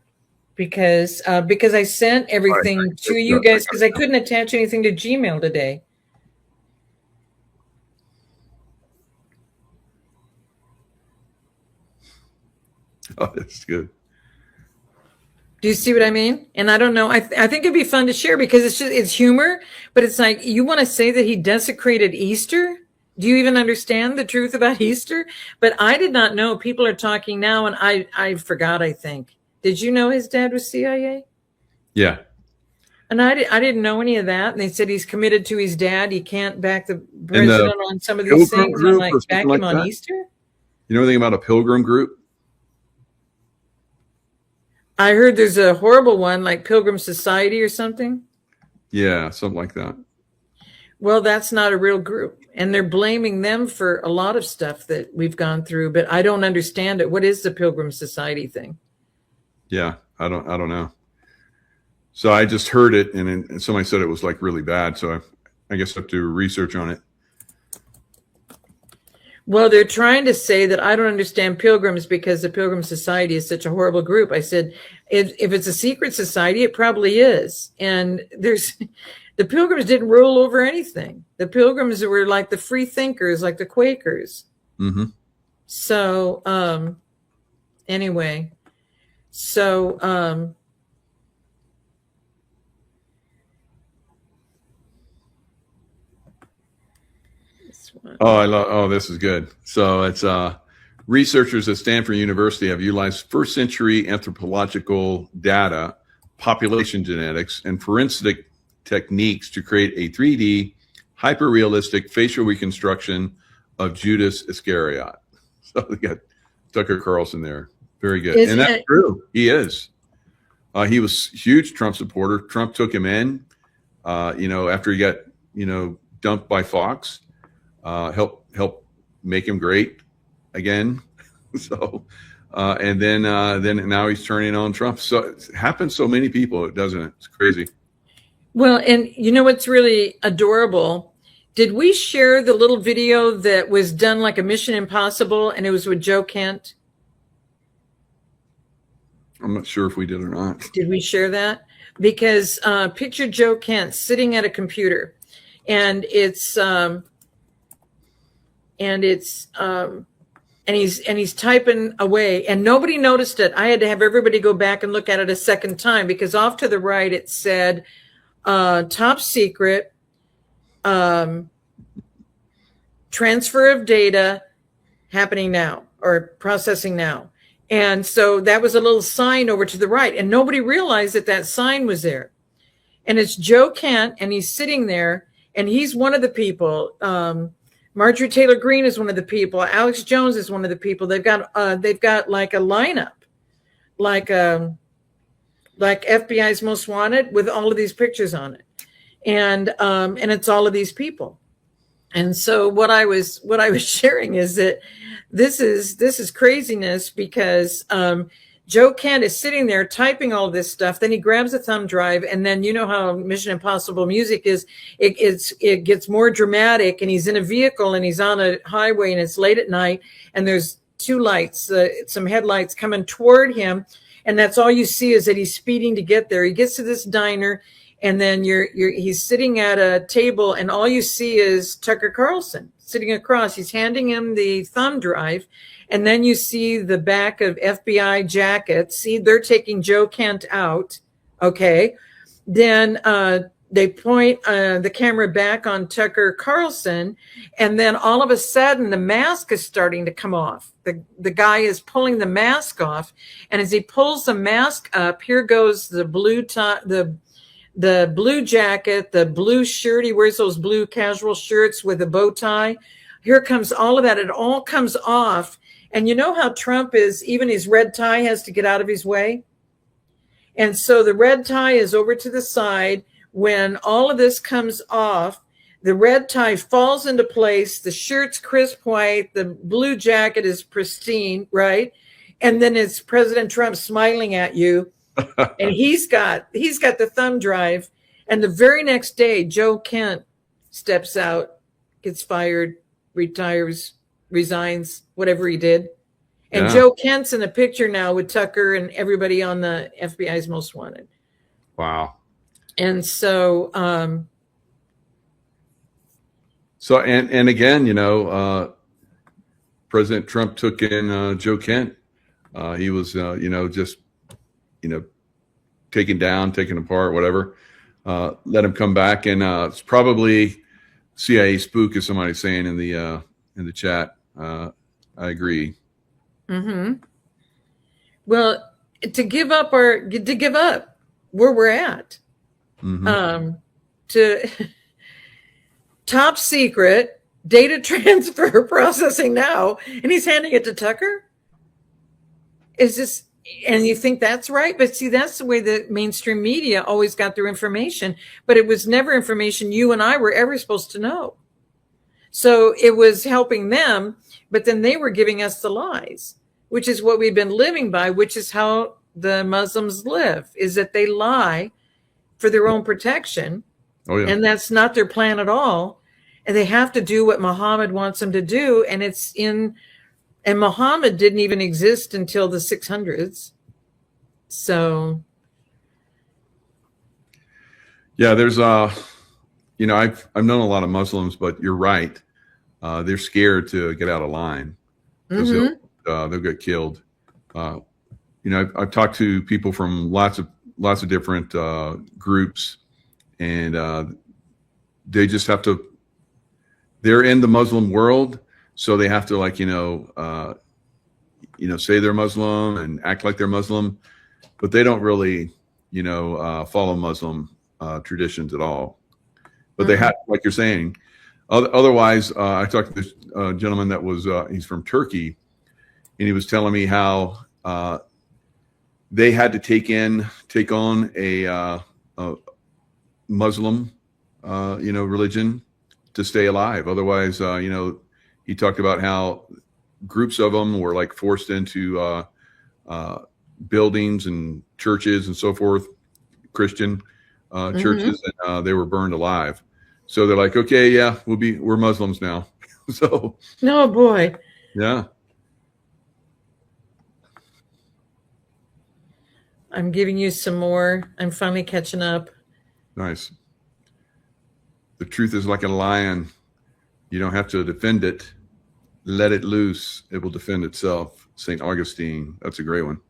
B: because I sent everything to you guys because I couldn't attach anything to Gmail today.
A: Oh, that's good.
B: Do you see what I mean? And I don't know. I think it'd be fun to share because it's humor, but it's like you want to say that he desecrated Easter. Do you even understand the truth about Easter? But I did not know. People are talking now, and I forgot. I think. Did you know his dad was CIA?
A: Yeah.
B: And I didn't know any of that. And they said he's committed to his dad. He can't back the president on some of these things. And I'm like, back him on Easter?
A: You know anything about a pilgrim group?
B: I heard there's a horrible one like Pilgrim Society or something.
A: Yeah, something like that.
B: Well, that's not a real group. And they're blaming them for a lot of stuff that we've gone through, but I don't understand it. What is the Pilgrim Society thing?
A: Yeah, I don't know. So I just heard it, and somebody said it was like really bad. So I guess I have to do research on it.
B: Well, they're trying to say that I don't understand pilgrims because the Pilgrim Society is such a horrible group. I said, if it's a secret society, it probably is. And the pilgrims didn't rule over anything. The pilgrims were like the free thinkers, like the Quakers.
A: Mm-hmm.
B: So, anyway, so,
A: Oh, this is good. So it's researchers at Stanford University have utilized first century anthropological data, population genetics, and forensic techniques to create a 3D hyper-realistic facial reconstruction of Judas Iscariot. So they got Tucker Carlson there. Very good. And that's true. He is. He was a huge Trump supporter. Trump took him in, after he got, dumped by Fox. Help make him great again. So, and then now he's turning on Trump. So it happens so many people, doesn't it? It's crazy.
B: Well, and you know what's really adorable? Did we share the little video that was done like a Mission Impossible, and it was with Joe Kent?
A: I'm not sure if we did or not.
B: Did we share that? Because picture Joe Kent sitting at a computer, and he's typing away, and nobody noticed it. I had to have everybody go back and look at it a second time because off to the right it said top secret, transfer of data happening now or processing now. And so that was a little sign over to the right, and nobody realized that sign was there. And it's Joe Kent, and he's sitting there, and he's one of the people. Marjorie Taylor Greene is one of the people. Alex Jones is one of the people. They've got like a lineup, like FBI's Most Wanted with all of these pictures on it, and it's all of these people. And so what I was sharing is that this is craziness because Joe Kent is sitting there typing all this stuff. Then he grabs a thumb drive, and then you know how Mission Impossible music is. It gets more dramatic, and he's in a vehicle, and he's on a highway, and it's late at night, and there's two lights, some headlights coming toward him, and that's all you see is that he's speeding to get there. He gets to this diner, and then he's sitting at a table, and all you see is Tucker Carlson sitting across. He's handing him the thumb drive. And then you see the back of FBI jackets. See, they're taking Joe Kent out. Okay. Then they point the camera back on Tucker Carlson, and then all of a sudden the mask is starting to come off. The guy is pulling the mask off, and as he pulls the mask up, here goes the blue tie, the blue jacket, the blue shirt. He wears those blue casual shirts with a bow tie. Here comes all of that. It all comes off. And you know how Trump is, even his red tie has to get out of his way. And so the red tie is over to the side. When all of this comes off, the red tie falls into place. The shirt's crisp white. The blue jacket is pristine, right? And then it's President Trump smiling at you. And he's got the thumb drive. And the very next day, Joe Kent steps out, gets fired, retires, resigns, whatever he did. And Joe Kent's in a picture now with Tucker and everybody on the FBI's Most Wanted.
A: Wow.
B: And so,
A: and again, you know, President Trump took in Joe Kent. He was, just, taken down, taken apart, whatever. Let him come back, and it's probably CIA spook, as somebody's saying in the chat. I agree.
B: Mm-hmm. Well, to give up where we're at, to top secret data transfer processing now, and he's handing it to Tucker. Is this? And you think that's right? But see, that's the way the mainstream media always got their information, but it was never information you and I were ever supposed to know. So it was helping them, but then they were giving us the lies, which is what we've been living by, which is how the Muslims live, is that they lie for their own protection. Oh, yeah. And that's not their plan at all. And they have to do what Muhammad wants them to do. And Muhammad didn't even exist until the 600s. So.
A: Yeah, there's I've known a lot of Muslims, but you're right. They're scared to get out of line because they'll get killed. I've talked to people from lots of different groups, and they just have to. They're in the Muslim world, so they have to say they're Muslim and act like they're Muslim, but they don't really follow Muslim traditions at all. But they have, like you're saying. Otherwise, I talked to this gentleman that was he's from Turkey, and he was telling me how they had to take on a Muslim religion to stay alive. Otherwise, he talked about how groups of them were like forced into buildings and churches and so forth, Christian churches, and they were burned alive. So they're like, okay, yeah, we're Muslims now. So.
B: No, boy.
A: Yeah.
B: I'm giving you some more. I'm finally catching up.
A: Nice. The truth is like a lion. You don't have to defend it. Let it loose. It will defend itself. St. Augustine. That's a great one.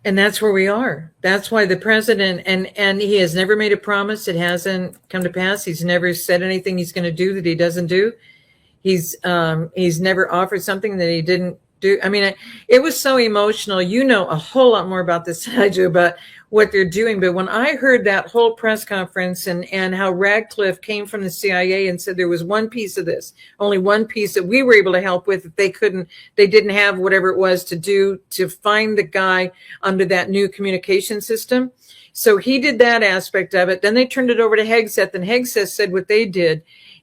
B: And that's where we are. That's why the president, and he has never made a promise. It hasn't come to pass. He's never said anything he's going to do that he doesn't do. He's never offered something that he didn't do. I mean, it was so emotional. You know a whole lot more about this than I do about what they're doing. But when I heard that whole press conference and how Radcliffe came from the CIA and said there was one piece of this, only one piece that we were able to help with, that they didn't have whatever it was to do to find the guy under that new communication system. So he did that aspect of it. Then they turned it over to Hegseth, and Hegseth said what they did.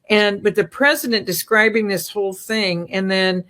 B: But the president describing this whole thing, and then,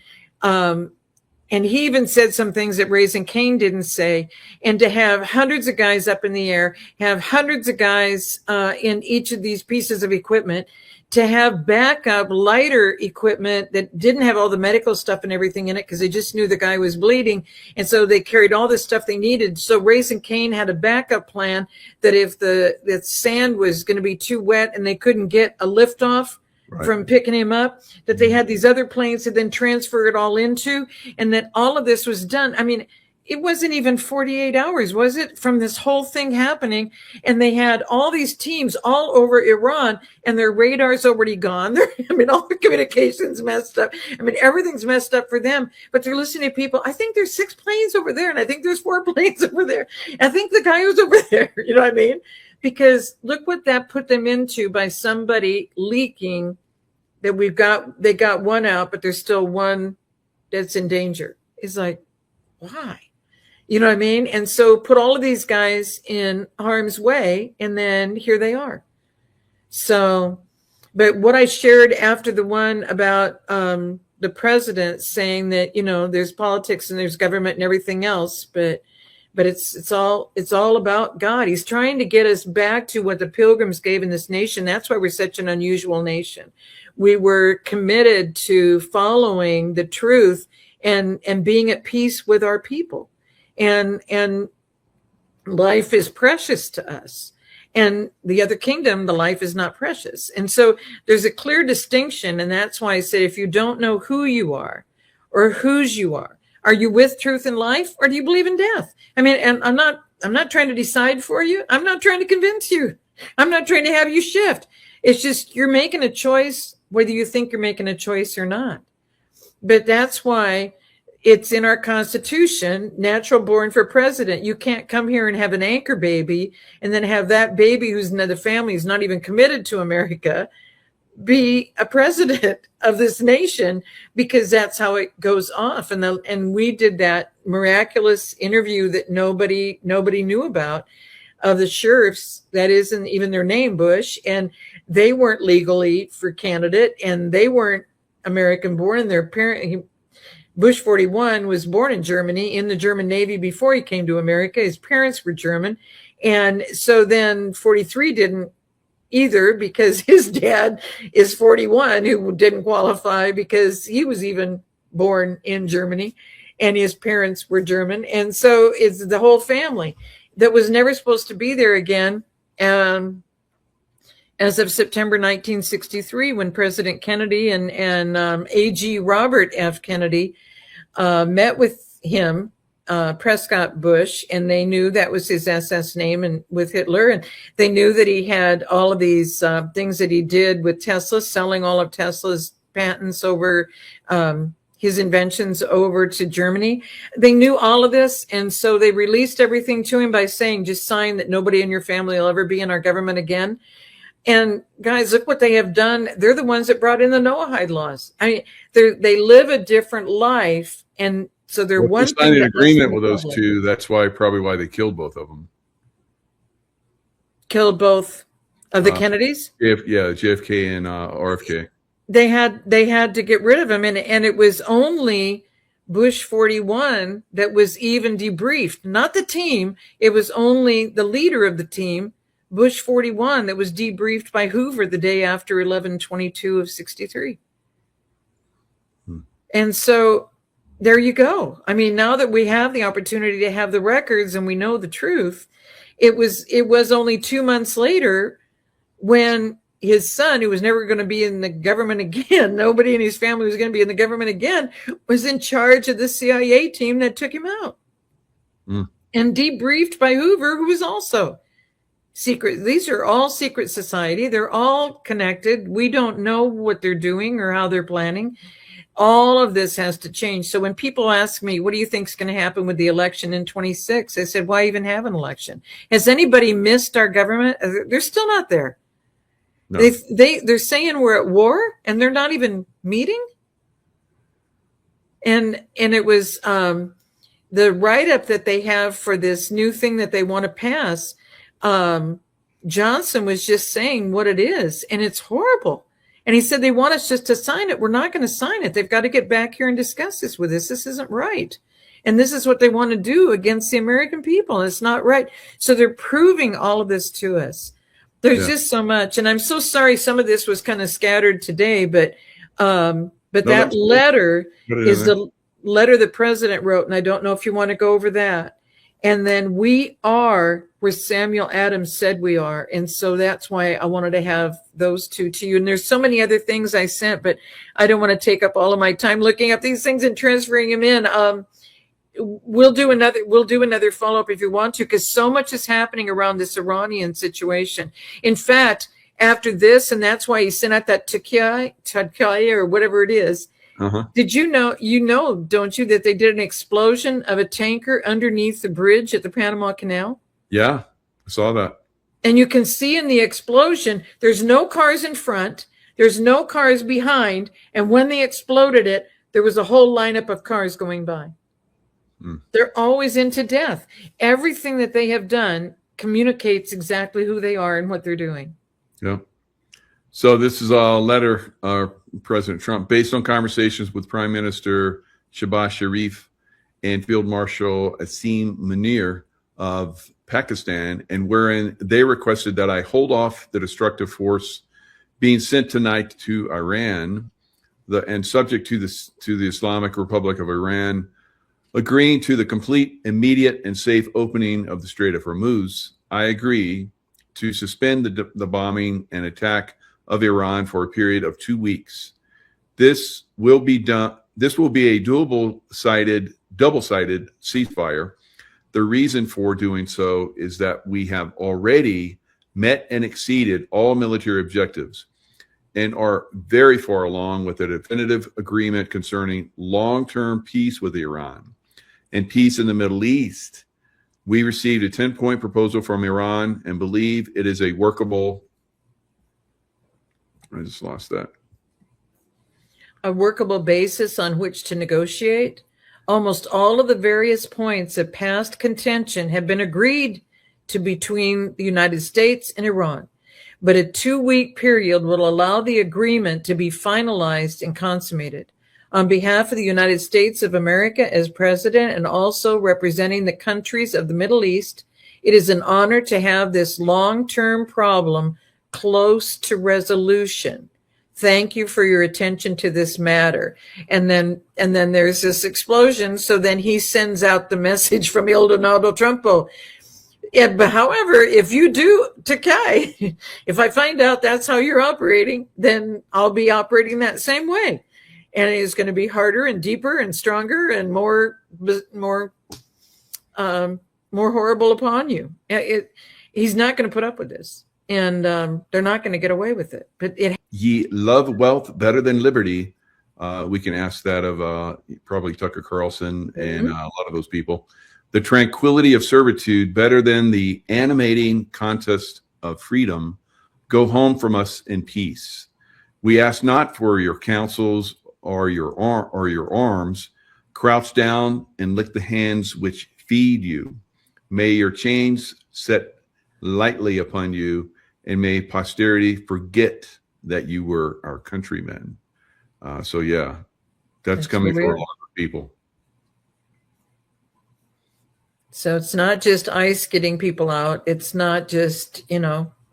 B: and he even said some things that Raising Cain didn't say. And to have hundreds of guys up in the air, have hundreds of guys in each of these pieces of equipment, to have backup lighter equipment that didn't have all the medical stuff and everything in it because they just knew the guy was bleeding. And so they carried all the stuff they needed. So Raising Cain had a backup plan that if the sand was going to be too wet and they couldn't get a lift off, right, from picking him up, that they had these other planes to then transfer it all into, and that all of this was done. I mean, it wasn't even 48 hours, was it, from this whole thing happening? And they had all these teams all over Iran, and their radar's already gone. I mean, all their communications messed up. I mean, everything's messed up for them, but they're listening to people. I think there's 6 planes over there, and I think there's 4 planes over there. I think the guy was over there. You know what I mean? Because look what that put them into by somebody leaking that they got one out, but there's still one that's in danger. It's like, why? You know what I mean? And so put all of these guys in harm's way, and then here they are. So, but what I shared after the one about the president saying that, you know, there's politics and there's government and everything else, but it's all about God. He's trying to get us back to what the Pilgrims gave in this nation. That's why we're such an unusual nation. We were committed to following the truth and being at peace with our people. And life is precious to us. And the other kingdom, the life is not precious. And so there's a clear distinction. And that's why I said, if you don't know who you are or whose you are you with truth and life, or do you believe in death? I mean, and I'm not trying to decide for you. I'm not trying to convince you. I'm not trying to have you shift. It's just, you're making a choice, whether you think you're making a choice or not. But that's why it's in our Constitution, natural born for president. You can't come here and have an anchor baby and then have that baby who's in the family who's not even committed to America be a president of this nation, because that's how it goes off. And we did that miraculous interview that nobody knew about, of the sheriffs, that isn't even their name, Bush, and they weren't legally for candidate, and they weren't American born, and their parent, Bush 41 was born in Germany, in the German Navy before he came to America. His parents were German. And so then 43 didn't either, because his dad is 41, who didn't qualify because he was even born in Germany and his parents were German. And so it's the whole family that was never supposed to be there again. As of September 1963, when President Kennedy and AG Robert F. Kennedy met with him, Prescott Bush, and they knew that was his SS name, and with Hitler, and they knew that he had all of these things that he did with Tesla, selling all of Tesla's patents over his inventions over to Germany. They knew all of this, and so they released everything to him by saying, just sign that nobody in your family will ever be in our government again. And guys, look what they have done. They're the ones that brought in the Noahide laws. I mean, they live a different life, and so they're one thing. They signed
A: an agreement with those two. That's probably why they killed both of them.
B: Killed both of the Kennedys?
A: JFK and RFK.
B: They had to get rid of him, and it was only Bush 41 that was even debriefed, not the team. It was only the leader of the team, Bush 41, that was debriefed by Hoover the day after 11/22 of 63. And so there you go. I mean, now that we have the opportunity to have the records and we know the truth, it was only 2 months later when his son, who was never going to be in the government again, nobody in his family was going to be in the government again, was in charge of the CIA team that took him out. And debriefed by Hoover, who was also secret. These are all secret society. They're all connected. We don't know what they're doing or how they're planning. All of this has to change. So when people ask me, what do you think is going to happen with the election in 26? I said, why even have an election? Has anybody missed our government? They're still not there. No. They're saying we're at war, and they're not even meeting. And it was the write-up that they have for this new thing that they want to pass. Johnson was just saying what it is, and it's horrible. And he said they want us just to sign it. We're not going to sign it. They've got to get back here and discuss this with us. This isn't right. And this is what they want to do against the American people. It's not right. So they're proving all of this to us. There's just so much. And I'm so sorry some of this was kind of scattered today, but that letter is the letter the president wrote. And I don't know if you want to go over that. And then we are where Samuel Adams said we are. And so that's why I wanted to have those two to you. And there's so many other things I sent, but I don't want to take up all of my time looking up these things and transferring them in. we'll do another follow-up if you want to, because so much is happening around this Iranian situation. In fact, after this, and that's why he sent out that Tadkai or whatever it is. Did you know, don't you, that they did an explosion of a tanker underneath the bridge at the Panama Canal?
A: Yeah, I saw that.
B: And you can see in the explosion, there's no cars in front, there's no cars behind, and when they exploded it, there was a whole lineup of cars going by. They're always into death. Everything that they have done communicates exactly who they are and what they're doing.
A: Yeah. So this is a letter, President Trump, based on conversations with Prime Minister Shehbaz Sharif and Field Marshal Asim Munir of Pakistan, and wherein they requested that I hold off the destructive force being sent tonight to Iran, and subject to the Islamic Republic of Iran agreeing to the complete, immediate, and safe opening of the Strait of Hormuz. I agree to suspend the bombing and attack of Iran for a period of 2 weeks. This will be done. This will be a double-sided ceasefire. The reason for doing so is that we have already met and exceeded all military objectives and are very far along with a definitive agreement concerning long-term peace with Iran and peace in the Middle East. We received a 10-point proposal from Iran and believe it is a workable. I just lost that.
B: A workable basis on which to negotiate. Almost all of the various points of past contention have been agreed to between the United States and Iran, but a 2-week period will allow the agreement to be finalized and consummated. On behalf of the United States of America as president and also representing the countries of the Middle East, it is an honor to have this long-term problem close to resolution. Thank you for your attention to this matter. And then there's this explosion. So then he sends out the message from Il Donaldo Trumpo. Yeah, but however, if you do, Takai, if I find out that's how you're operating, then I'll be operating that same way. And it is going to be harder and deeper and stronger and more horrible upon you. He's not going to put up with this. And they're not going to get away with it. But
A: ye love wealth better than liberty. We can ask that of probably Tucker Carlson and a lot of those people. The tranquility of servitude better than the animating contest of freedom. Go home from us in peace. We ask not for your counsels or your arms. Crouch down and lick the hands which feed you. May your chains set lightly upon you, and may posterity forget that you were our countrymen. So yeah, that's coming for a lot of people.
B: So it's not just ICE getting people out. It's not just,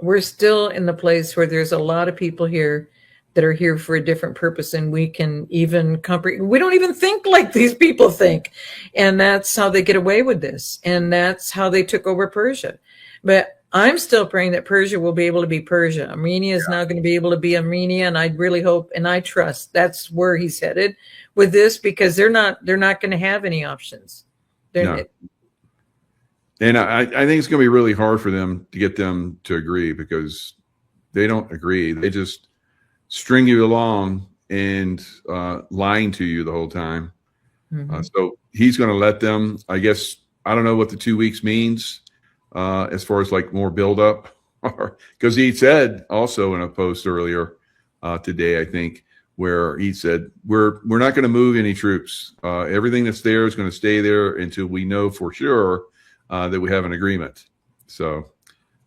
B: we're still in the place where there's a lot of people here that are here for a different purpose, and we can even comprehend. We don't even think like these people think. And that's how they get away with this. And that's how they took over Persia. But I'm still praying that Persia will be able to be Persia. Armenia is now going to be able to be Armenia, and I really hope and I trust that's where he's headed with this, because they're not going to have any options.
A: No. And I think it's going to be really hard for them to get them to agree, because they don't agree. They just string you along and lying to you the whole time. So he's going to let them, I guess. I don't know what the 2 weeks means. As far as like more buildup, because he said also in a post earlier today, I think, where he said we're not going to move any troops. Everything that's there is going to stay there until we know for sure that we have an agreement. So,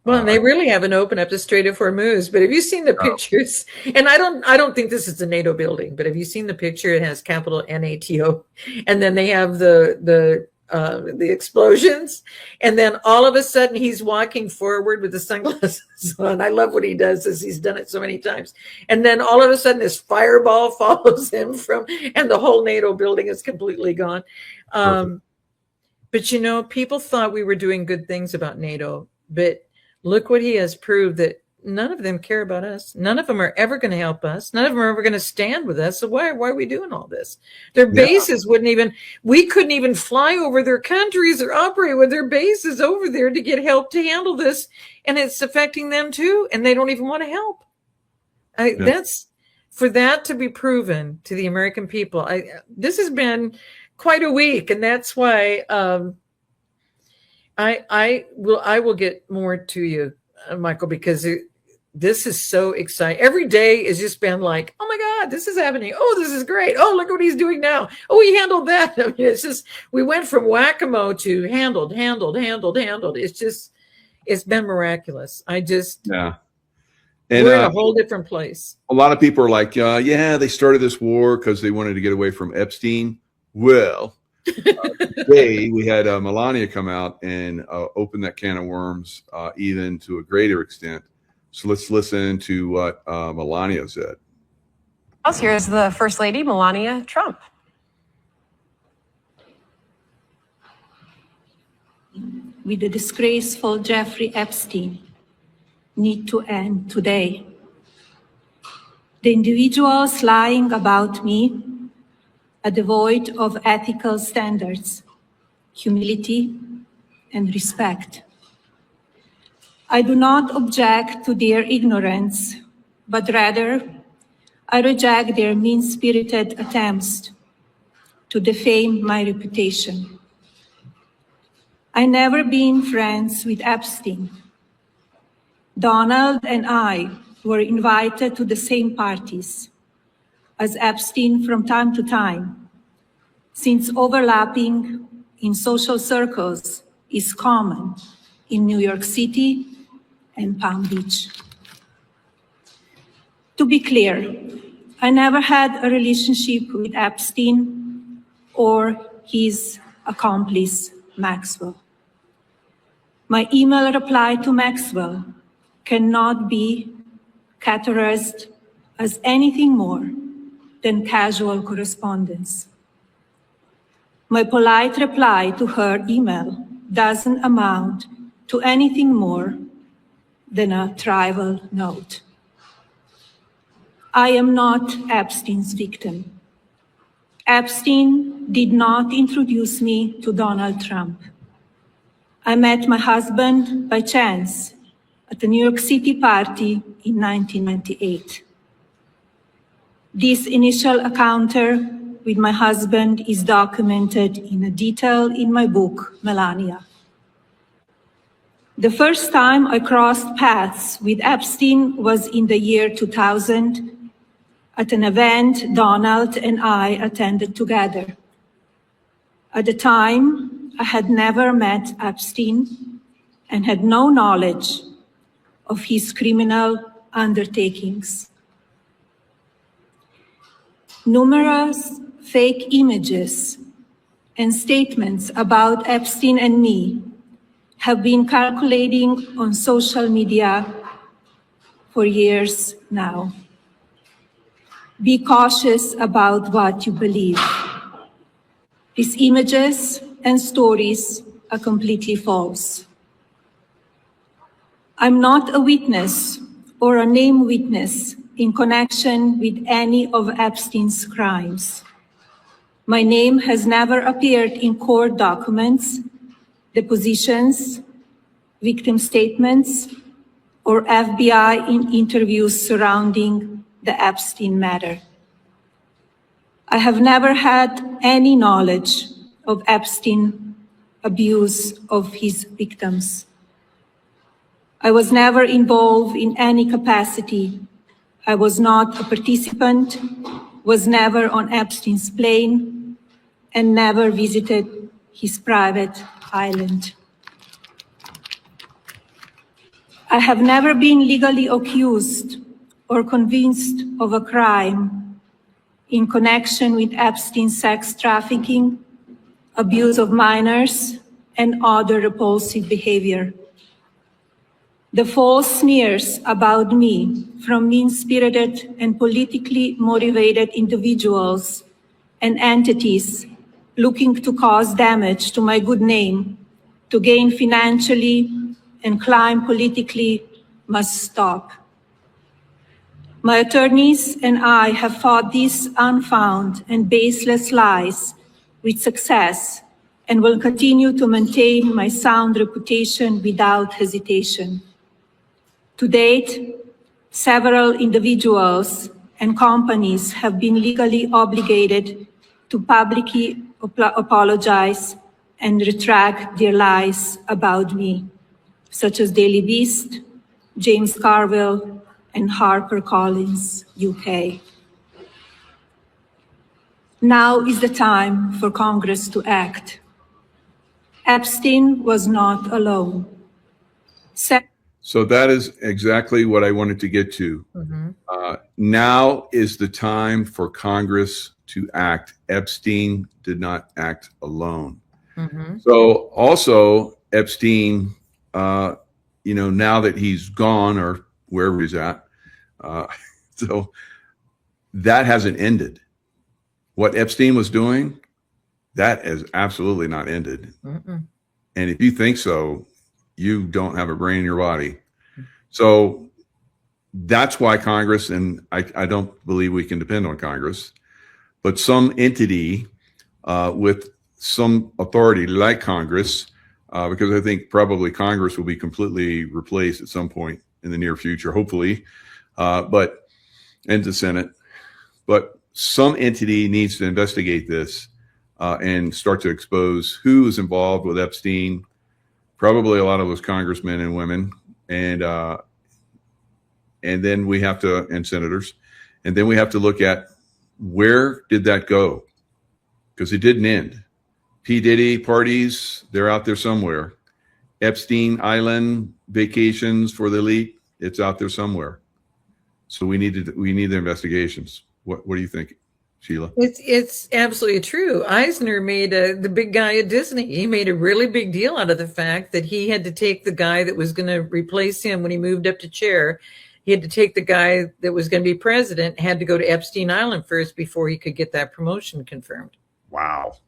B: well, they really haven't opened up the Strait of Hormuz. But have you seen the pictures? And I don't think this is a NATO building, but have you seen the picture? It has capital NATO, and then they have the explosions, and then all of a sudden he's walking forward with the sunglasses on. I love what he does, as he's done it so many times. And then all of a sudden this fireball follows him and the whole NATO building is completely gone. But people thought we were doing good things about NATO, but look what he has proved, that none of them care about us. None of them are ever going to help us. None of them are ever going to stand with us. So why are we doing all this? Their bases we couldn't even fly over their countries or operate with their bases over there to get help to handle this. And it's affecting them too. And they don't even want to help. That's for that to be proven to the American people. This has been quite a week. And that's why I will get more to you, Michael, because this is so exciting. Every day has just been like, oh my God, this is happening. Oh, this is great. Oh, look what he's doing now. Oh, he handled that. I mean, it's just, we went from whack-a-mole to handled. It's been miraculous.
A: And,
B: we're in a whole different place.
A: A lot of people are like, they started this war because they wanted to get away from Epstein. Well, today we had Melania come out and open that can of worms even to a greater extent. So let's listen to what Melania said.
D: Here's the First Lady, Melania Trump.
E: With the disgraceful Jeffrey Epstein need to end today. The individuals lying about me are devoid of ethical standards, humility, and respect. I do not object to their ignorance, but rather I reject their mean-spirited attempts to defame my reputation. I never been friends with Epstein. Donald and I were invited to the same parties as Epstein from time to time, since overlapping in social circles is common in New York City and Palm Beach. To be clear, I never had a relationship with Epstein or his accomplice, Maxwell. My email reply to Maxwell cannot be categorized as anything more than casual correspondence. My polite reply to her email doesn't amount to anything more than a trivial note. I am not Epstein's victim. Epstein did not introduce me to Donald Trump. I met my husband by chance at a New York City party in 1998. This initial encounter with my husband is documented in detail in my book, Melania. The first time I crossed paths with Epstein was in the year 2000 at an event Donald and I attended together. At the time, I had never met Epstein and had no knowledge of his criminal undertakings. Numerous fake images and statements about Epstein and me have been circulating on social media for years now. Be cautious about what you believe. These images and stories are completely false. I'm not a witness or a named witness in connection with any of Epstein's crimes. My name has never appeared in court documents, depositions, victim statements, or FBI in interviews surrounding the Epstein matter. I have never had any knowledge of Epstein abuse of his victims. I was never involved in any capacity. I was not a participant, was never on Epstein's plane, and never visited his private island. I have never been legally accused or convinced of a crime in connection with Epstein's sex trafficking, abuse of minors, and other repulsive behavior. The false smears about me from mean-spirited and politically motivated individuals and entities looking to cause damage to my good name, to gain financially and climb politically, must stop. My attorneys and I have fought these unfounded and baseless lies with success and will continue to maintain my sound reputation without hesitation. To date, several individuals and companies have been legally obligated to publicly apologize and retract their lies about me, such as Daily Beast, James Carville, and HarperCollins, UK. Now is the time for Congress to act. Epstein was not alone.
A: So that is exactly what I wanted to get to. Now is the time for Congress to act. Epstein did not act alone. So also Epstein, now that he's gone or wherever he's at, so that hasn't ended. What Epstein was doing, that has absolutely not ended. And if you think so, you don't have a brain in your body. So that's why Congress, and I don't believe we can depend on Congress, but some entity with some authority like Congress, because I think probably Congress will be completely replaced at some point in the near future, hopefully, and the Senate. But some entity needs to investigate this and start to expose who is involved with Epstein, probably a lot of those congressmen and women, and then we have to, and senators, and then we have to look at where did that go? Because it didn't end. P. Diddy parties, they're out there somewhere. Epstein Island vacations for the elite, it's out there somewhere. So we need the investigations. What do you think, Sheila?
B: It's absolutely true. Eisner made the big guy at Disney. He made a really big deal out of the fact that he had to take the guy that was going to replace him when he moved up to chair. He had to take the guy that was going to be president, had to go to Epstein Island first before he could get that promotion confirmed.
A: Wow.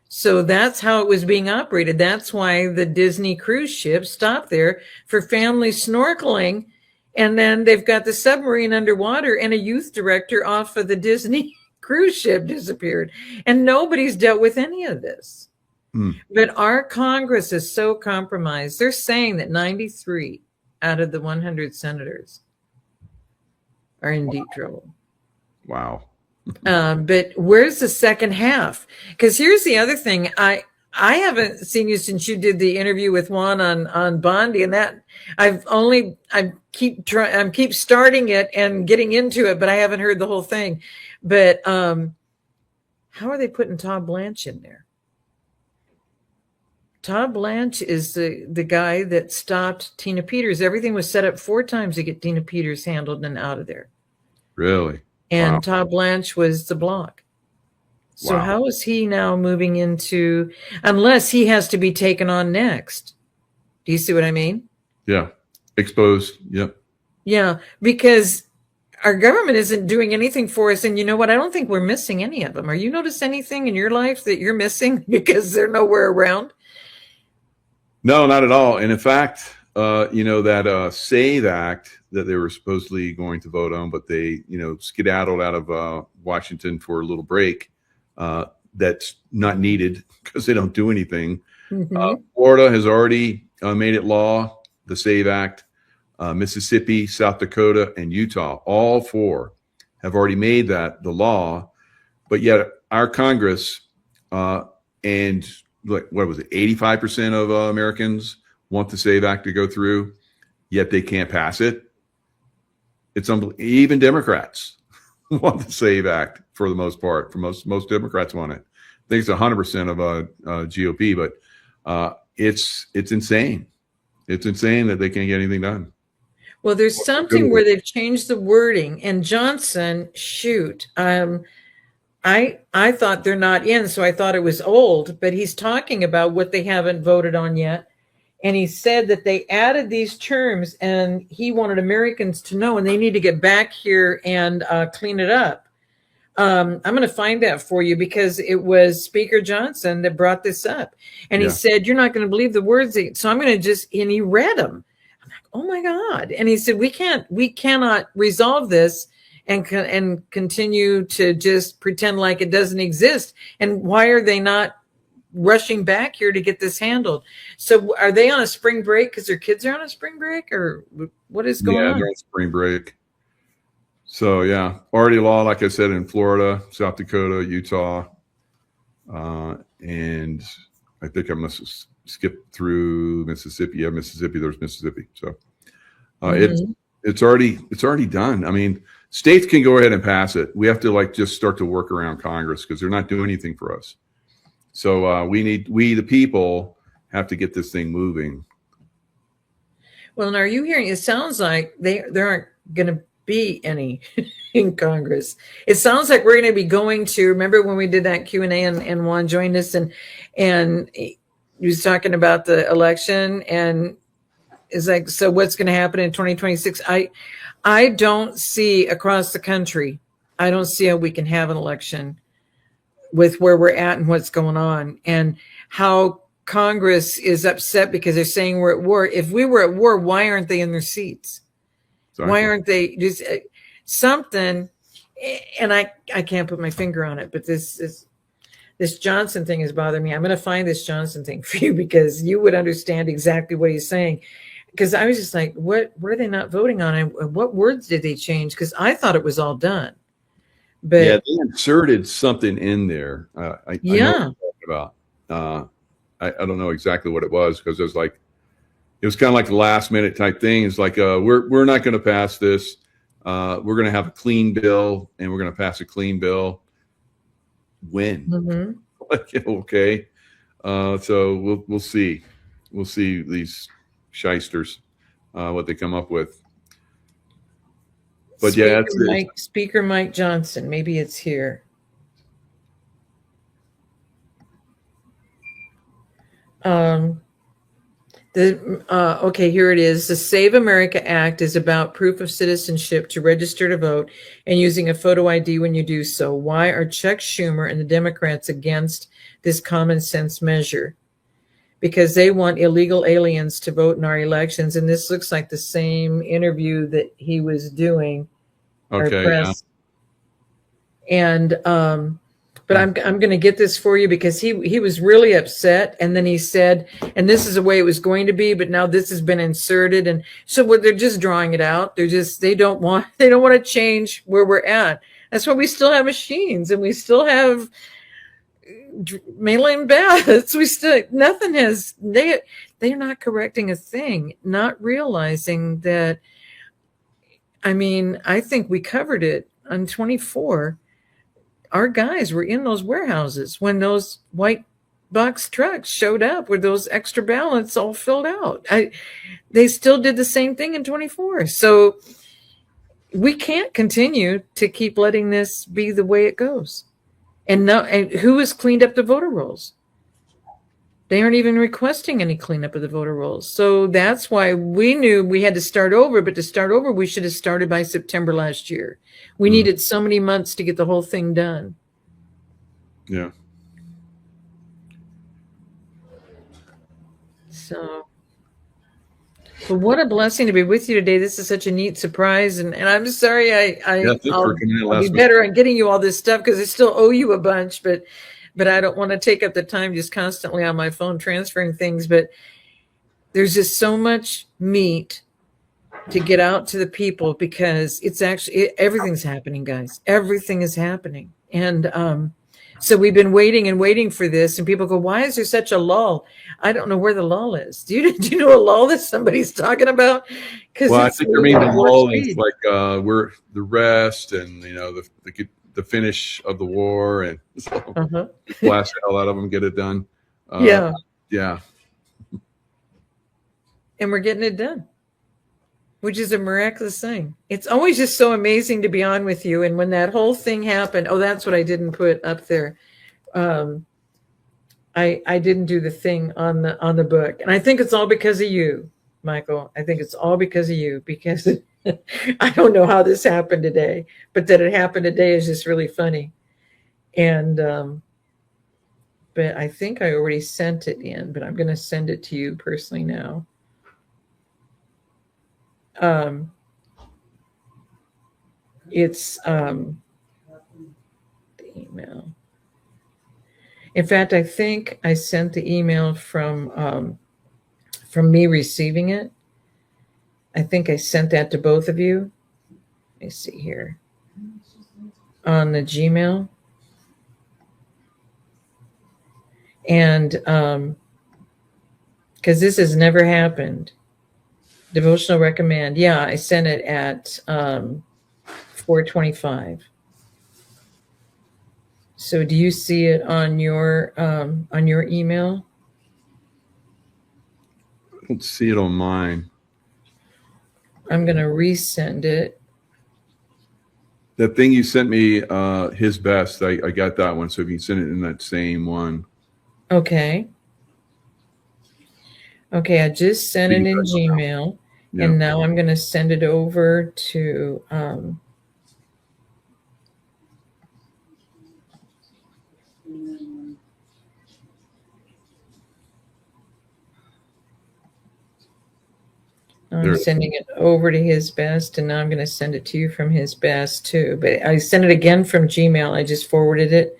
B: So that's how it was being operated. That's why the Disney cruise ship stopped there for family snorkeling. And then they've got the submarine underwater, and a youth director off of the Disney cruise ship disappeared. And nobody's dealt with any of this. But our Congress is so compromised. They're saying that 93 out of the 100 senators are in deep trouble.
A: Wow.
B: But where's the second half? Because here's the other thing. I haven't seen you since you did the interview with Juan on Bondi, and that I keep starting it and getting into it, but I haven't heard the whole thing. But how are they putting Todd Blanche in there? Todd Blanche is the guy that stopped Tina Peters. Everything was set up 4 times to get Tina Peters handled and out of there.
A: Really?
B: And
A: wow.
B: Todd Blanche was the block. So
A: wow.
B: How is he now moving into, unless he has to be taken on next? Do you see what I mean?
A: Yeah. Exposed. Yep.
B: Yeah, because our government isn't doing anything for us. And you know what? I don't think we're missing any of them. Are you notice anything in your life that you're missing because they're nowhere around?
A: No, not at all. And in fact, that SAVE Act that they were supposedly going to vote on, but they, skedaddled out of Washington for a little break. That's not needed because they don't do anything. Florida has already made it law, the SAVE Act. Mississippi, South Dakota, and Utah, all 4 have already made that the law. But yet our Congress and what was it, 85% of Americans want the SAVE Act to go through, yet they can't pass it. It's unbelievable. Even Democrats want the SAVE Act for the most part. For most Democrats want it. I think it's 100% of GOP, but it's insane. It's insane that they can't get anything done.
B: Well, there's something where they've changed the wording. And Johnson, I thought they're not in, so I thought it was old. But he's talking about what they haven't voted on yet. And he said that they added these terms, and he wanted Americans to know, and they need to get back here and clean it up. I'm going to find that for you because it was Speaker Johnson that brought this up. And he said, you're not going to believe the words. So I'm going to and he read them. I'm like, oh my God. And he said, we cannot resolve this and continue to just pretend like it doesn't exist? And why are they not rushing back here to get this handled? So are they on a spring break because their kids are on a spring break, or what is going on?
A: They're on spring break. So yeah, already law, like I said, in Florida, South Dakota, Utah, and I think I must skip through Mississippi. Yeah, Mississippi. There's Mississippi. So it's already done. I mean, states can go ahead and pass it. We have to just start to work around Congress because they're not doing anything for us. So we the people have to get this thing moving.
B: Well, and are you hearing? It sounds like there aren't going to be any in Congress. It sounds like we're going to be going to. Remember when we did that Q&A and Juan joined us and he was talking about the election and is like, so what's going to happen in 2026? I don't see across the country. I don't see how we can have an election with where we're at and what's going on and how Congress is upset because they're saying we're at war. If we were at war, why aren't they in their seats? Exactly. Why aren't they just something? And I can't put my finger on it, but this Johnson thing is bothering me. I'm going to find this Johnson thing for you because you would understand exactly what he's saying. Because I was just like, what were they not voting on? And what words did they change? Because I thought it was all done. But
A: yeah, they inserted something in there. I know what you're talking about. I don't know exactly what it was because it was kind of like the last minute type thing. It's like we're not going to pass this. We're going to have a clean bill, and we're going to pass a clean bill. When? Mm-hmm. Okay. So we'll see. We'll see these shysters what they come up with. But
B: Speaker Mike Johnson. Maybe it's here. Okay, here it is. The Save America Act is about proof of citizenship to register to vote and using a photo ID when you do so. Why are Chuck Schumer and the Democrats against this common sense measure? Because they want illegal aliens to vote in our elections. And this looks like the same interview that he was doing.
A: Okay.
B: Press. Yeah. And, but I'm going to get this for you because he was really upset. And then he said, and this is the way it was going to be, but now this has been inserted. And so they're just drawing it out. They don't want to change where we're at. That's why we still have machines and we still have mail-in ballots. They're not correcting a thing, not realizing that. I mean, I think we covered it on 24. Our guys were in those warehouses when those white box trucks showed up with those extra ballots all filled out. They still did the same thing in 24. So we can't continue to keep letting this be the way it goes. And who has cleaned up the voter rolls? They aren't even requesting any cleanup of the voter rolls. So that's why we knew we had to start over. But to start over, we should have started by September last year. We needed so many months to get the whole thing done.
A: Yeah.
B: So, but what a blessing to be with you today. This is such a neat surprise. And I'm sorry I'll be better at getting you all this stuff because I still owe you a bunch. But I don't want to take up the time just constantly on my phone transferring things. But there's just so much meat to get out to the people because everything's happening, guys. Everything is happening. And so we've been waiting for this. And people go, why is there such a lull? I don't know where the lull is. Do you know a lull that somebody's talking about?
A: Well, I think the lull is like we're the rest and, the finish of the war and so blast the hell out of them, get it done. Yeah.
B: And we're getting it done, which is a miraculous thing. It's always just so amazing to be on with you. And when that whole thing happened, that's what I didn't put up there. I didn't do the thing on the book. And I think it's all because of you, Michael. I think it's all because of you, because I don't know how this happened today, but that it happened today is just really funny. And, but I think I already sent it in, but I'm going to send it to you personally now. it's the email. In fact, I think I sent the email from me receiving it. I think I sent that to both of you. Let me see here on the Gmail. And because this has never happened. Devotional recommend. Yeah, I sent it at 4:25. So do you see it on your email?
A: I don't see it on mine.
B: I'm going to resend it.
A: That thing you sent me, his best, I got that one. So if you send it in that same one.
B: Okay. Okay, I just sent it in Gmail. Yeah. And now I'm going to send it over to I'm sending it over to his best, and now I'm going to send it to you from his best too. But I sent it again from Gmail. I just forwarded it.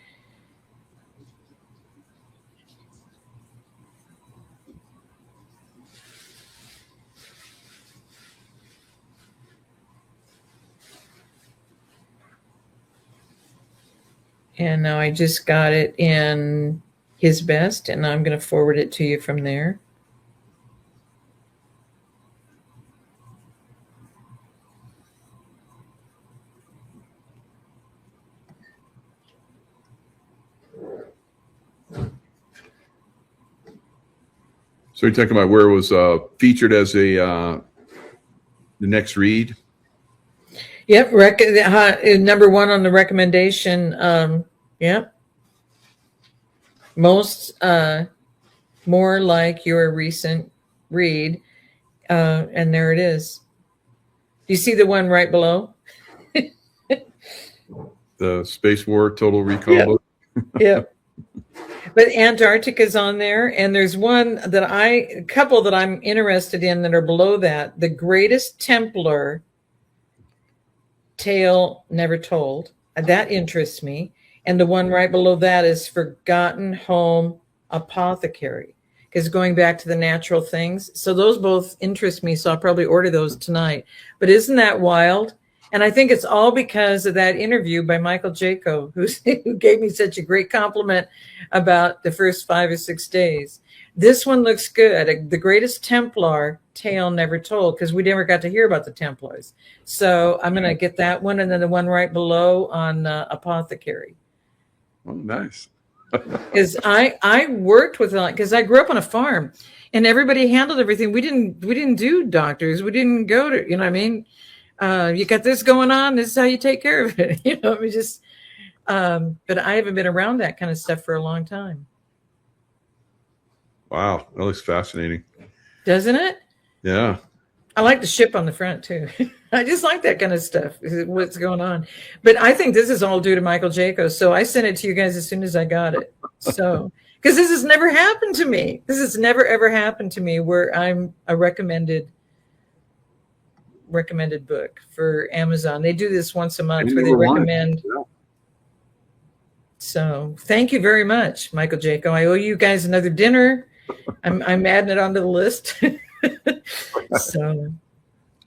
B: And now I just got it in his best, and I'm going to forward it to you from there.
A: So you're talking about where it was featured as the next read?
B: Yep, number one on the recommendation. Yep. More like your recent read. And there it is. Do you see the one right below?
A: The Space War Total Recall book?
B: Yep. But Antarctica is on there, and there's a couple that I'm interested in that are below that. The Greatest Templar Tale Never Told. That interests me. And the one right below that is Forgotten Home Apothecary, because going back to the natural things. So those both interest me, so I'll probably order those tonight. But isn't that wild? And I think it's all because of that interview by Michael Jaco, who gave me such a great compliment about the first 5 or 6 days. This one looks good. The Greatest Templar Tale Never Told, because we never got to hear about the Templars. So I'm going to get that one, and then the one right below on Apothecary.
A: Oh, nice.
B: Because I worked with, because I grew up on a farm, and everybody handled everything. We didn't do doctors. We didn't go to, you know what I mean? You got this going on. This is how you take care of it. You know, but I haven't been around that kind of stuff for a long time.
A: Wow. That looks fascinating.
B: Doesn't it?
A: Yeah.
B: I like the ship on the front too. I just like that kind of stuff. What's going on? But I think this is all due to Michael Jaco. So I sent it to you guys as soon as I got it. So, because this has never happened to me. This has never, ever happened to me where I'm a recommended book for Amazon. They do this once a month where they recommend. Yeah. So thank you very much, Michael Jaco. I owe you guys another dinner. I'm adding it onto the list. So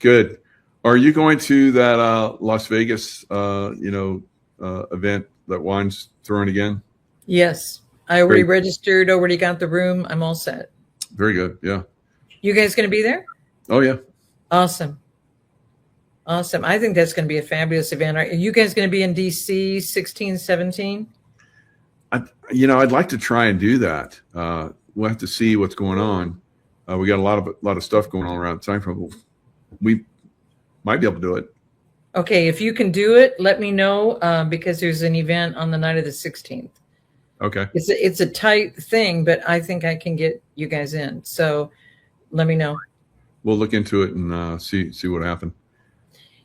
A: good. Are you going to that Las Vegas event that Wine's throwing again?
B: Yes. I already registered, already got the room. I'm all set.
A: Very good. Yeah.
B: You guys going to be there?
A: Oh, yeah.
B: Awesome. I think that's going to be a fabulous event. Are you guys going to be in DC 16, 17?
A: I'd like to try and do that. We'll have to see what's going on. We got a lot of stuff going on around the time frame. We might be able to do it.
B: Okay, if you can do it, let me know because there's an event on the night of the 16th.
A: Okay.
B: It's a tight thing, but I think I can get you guys in. So let me know. We'll
A: look into it and see what happened.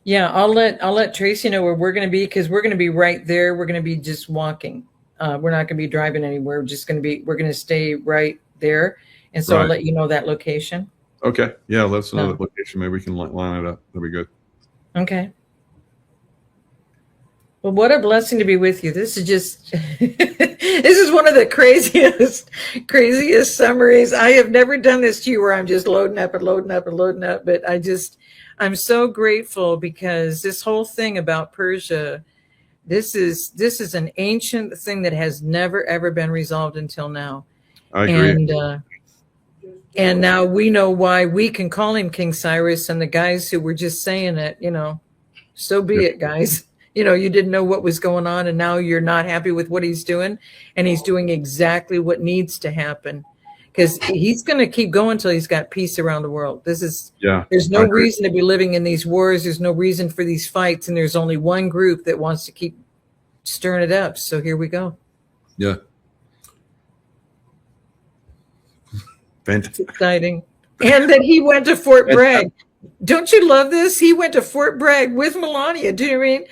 B: Yeah, I'll let Tracy know where we're going to be, because we're going to be right there. We're going to be just walking. We're not going to be driving anywhere. We're going to stay right there. And so I'll let you know that location.
A: Okay. Yeah, let us know the location. Maybe we can line it up. That'll be good.
B: Okay. Well, what a blessing to be with you. This is just, this is one of the craziest summaries. I have never done this to you where I'm just loading up and loading up and loading up, but I'm so grateful because this whole thing about Persia, this is an ancient thing that has never, ever been resolved until now.
A: I agree.
B: And now we know why we can call him King Cyrus, and the guys who were just saying it, so be it, guys. You didn't know what was going on, and now you're not happy with what he's doing, and he's doing exactly what needs to happen, because he's going to keep going until he's got peace around the world. There's no reason to be living in these wars. There's no reason for these fights, and there's only one group that wants to keep stirring it up. So here we go.
A: Yeah. Fantastic.
B: It's exciting. And that he went to Fort Bragg. Don't you love this? He went to Fort Bragg with Melania. Do you know what I mean?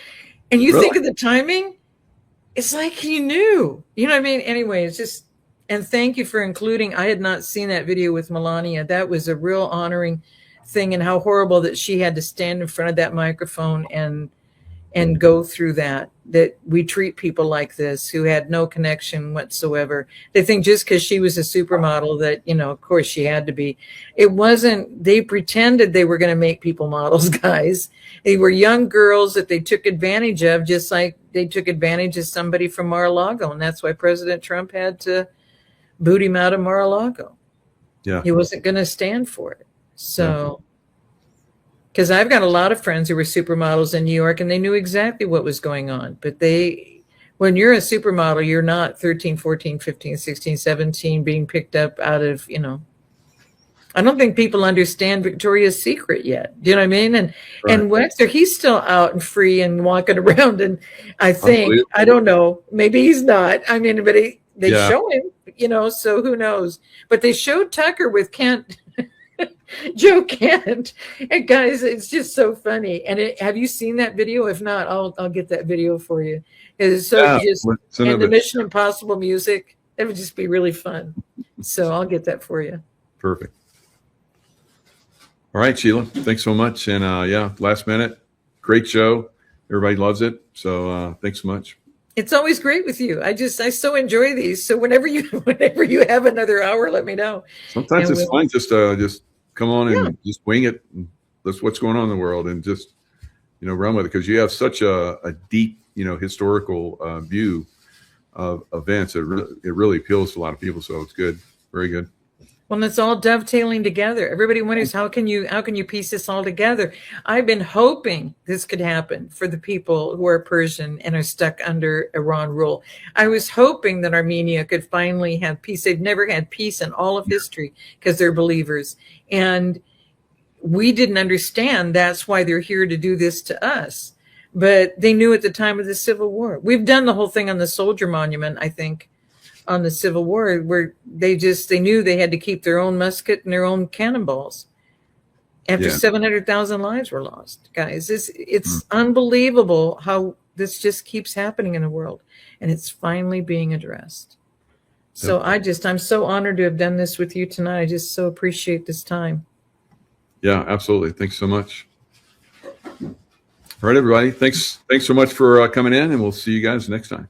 B: And you think of the timing, it's like he knew. You know what I mean? Anyway, it's just, and thank you for including, I had not seen that video with Melania. That was a real honoring thing, and how horrible that she had to stand in front of that microphone and go through that we treat people like this who had no connection whatsoever. They think just because she was a supermodel that, of course she had to be. It wasn't, they pretended they were going to make people models, guys. They were young girls that they took advantage of, just like they took advantage of somebody from Mar-a-Lago. And that's why President Trump had to boot him out of Mar-a-Lago.
A: Yeah.
B: He wasn't going to stand for it. So, because I've got a lot of friends who were supermodels in New York, and they knew exactly what was going on. But when you're a supermodel, you're not 13, 14, 15, 16, 17 being picked up out of, I don't think people understand Victoria's Secret yet. Do you know what I mean? And Wexler, he's still out and free and walking around. And I think, I don't know, maybe he's not. I mean, but they show him, so who knows? But they showed Tucker with Kent. Joe Kent, and guys, it's just so funny. And have you seen that video? If not, I'll get that video for you. It's so and the Mission Impossible music. It would just be really fun. So I'll get that for you.
A: Perfect. All right, Sheila, thanks so much. And last minute, great show. Everybody loves it. So thanks so much.
B: It's always great with you. I so enjoy these. So whenever you have another hour, let me know.
A: Sometimes it's fun just come on and just wing it. And that's what's going on in the world, and just run with it, because you have such a deep historical view of events. It really appeals to a lot of people. So it's good, very good.
B: Well, it's all dovetailing together. Everybody wonders, how can you piece this all together? I've been hoping this could happen for the people who are Persian and are stuck under Iran rule. I was hoping that Armenia could finally have peace. They've never had peace in all of history because they're believers. And we didn't understand that's why they're here to do this to us. But they knew at the time of the Civil War. We've done the whole thing on the soldier monument, I think, on the Civil War, where they knew they had to keep their own musket and their own cannonballs after 700,000 lives were lost. Guys, it's unbelievable how this just keeps happening in the world, and it's finally being addressed. So I'm so honored to have done this with you tonight. I just so appreciate this time.
A: Yeah, absolutely. Thanks so much. All right, everybody. Thanks so much for coming in, and we'll see you guys next time.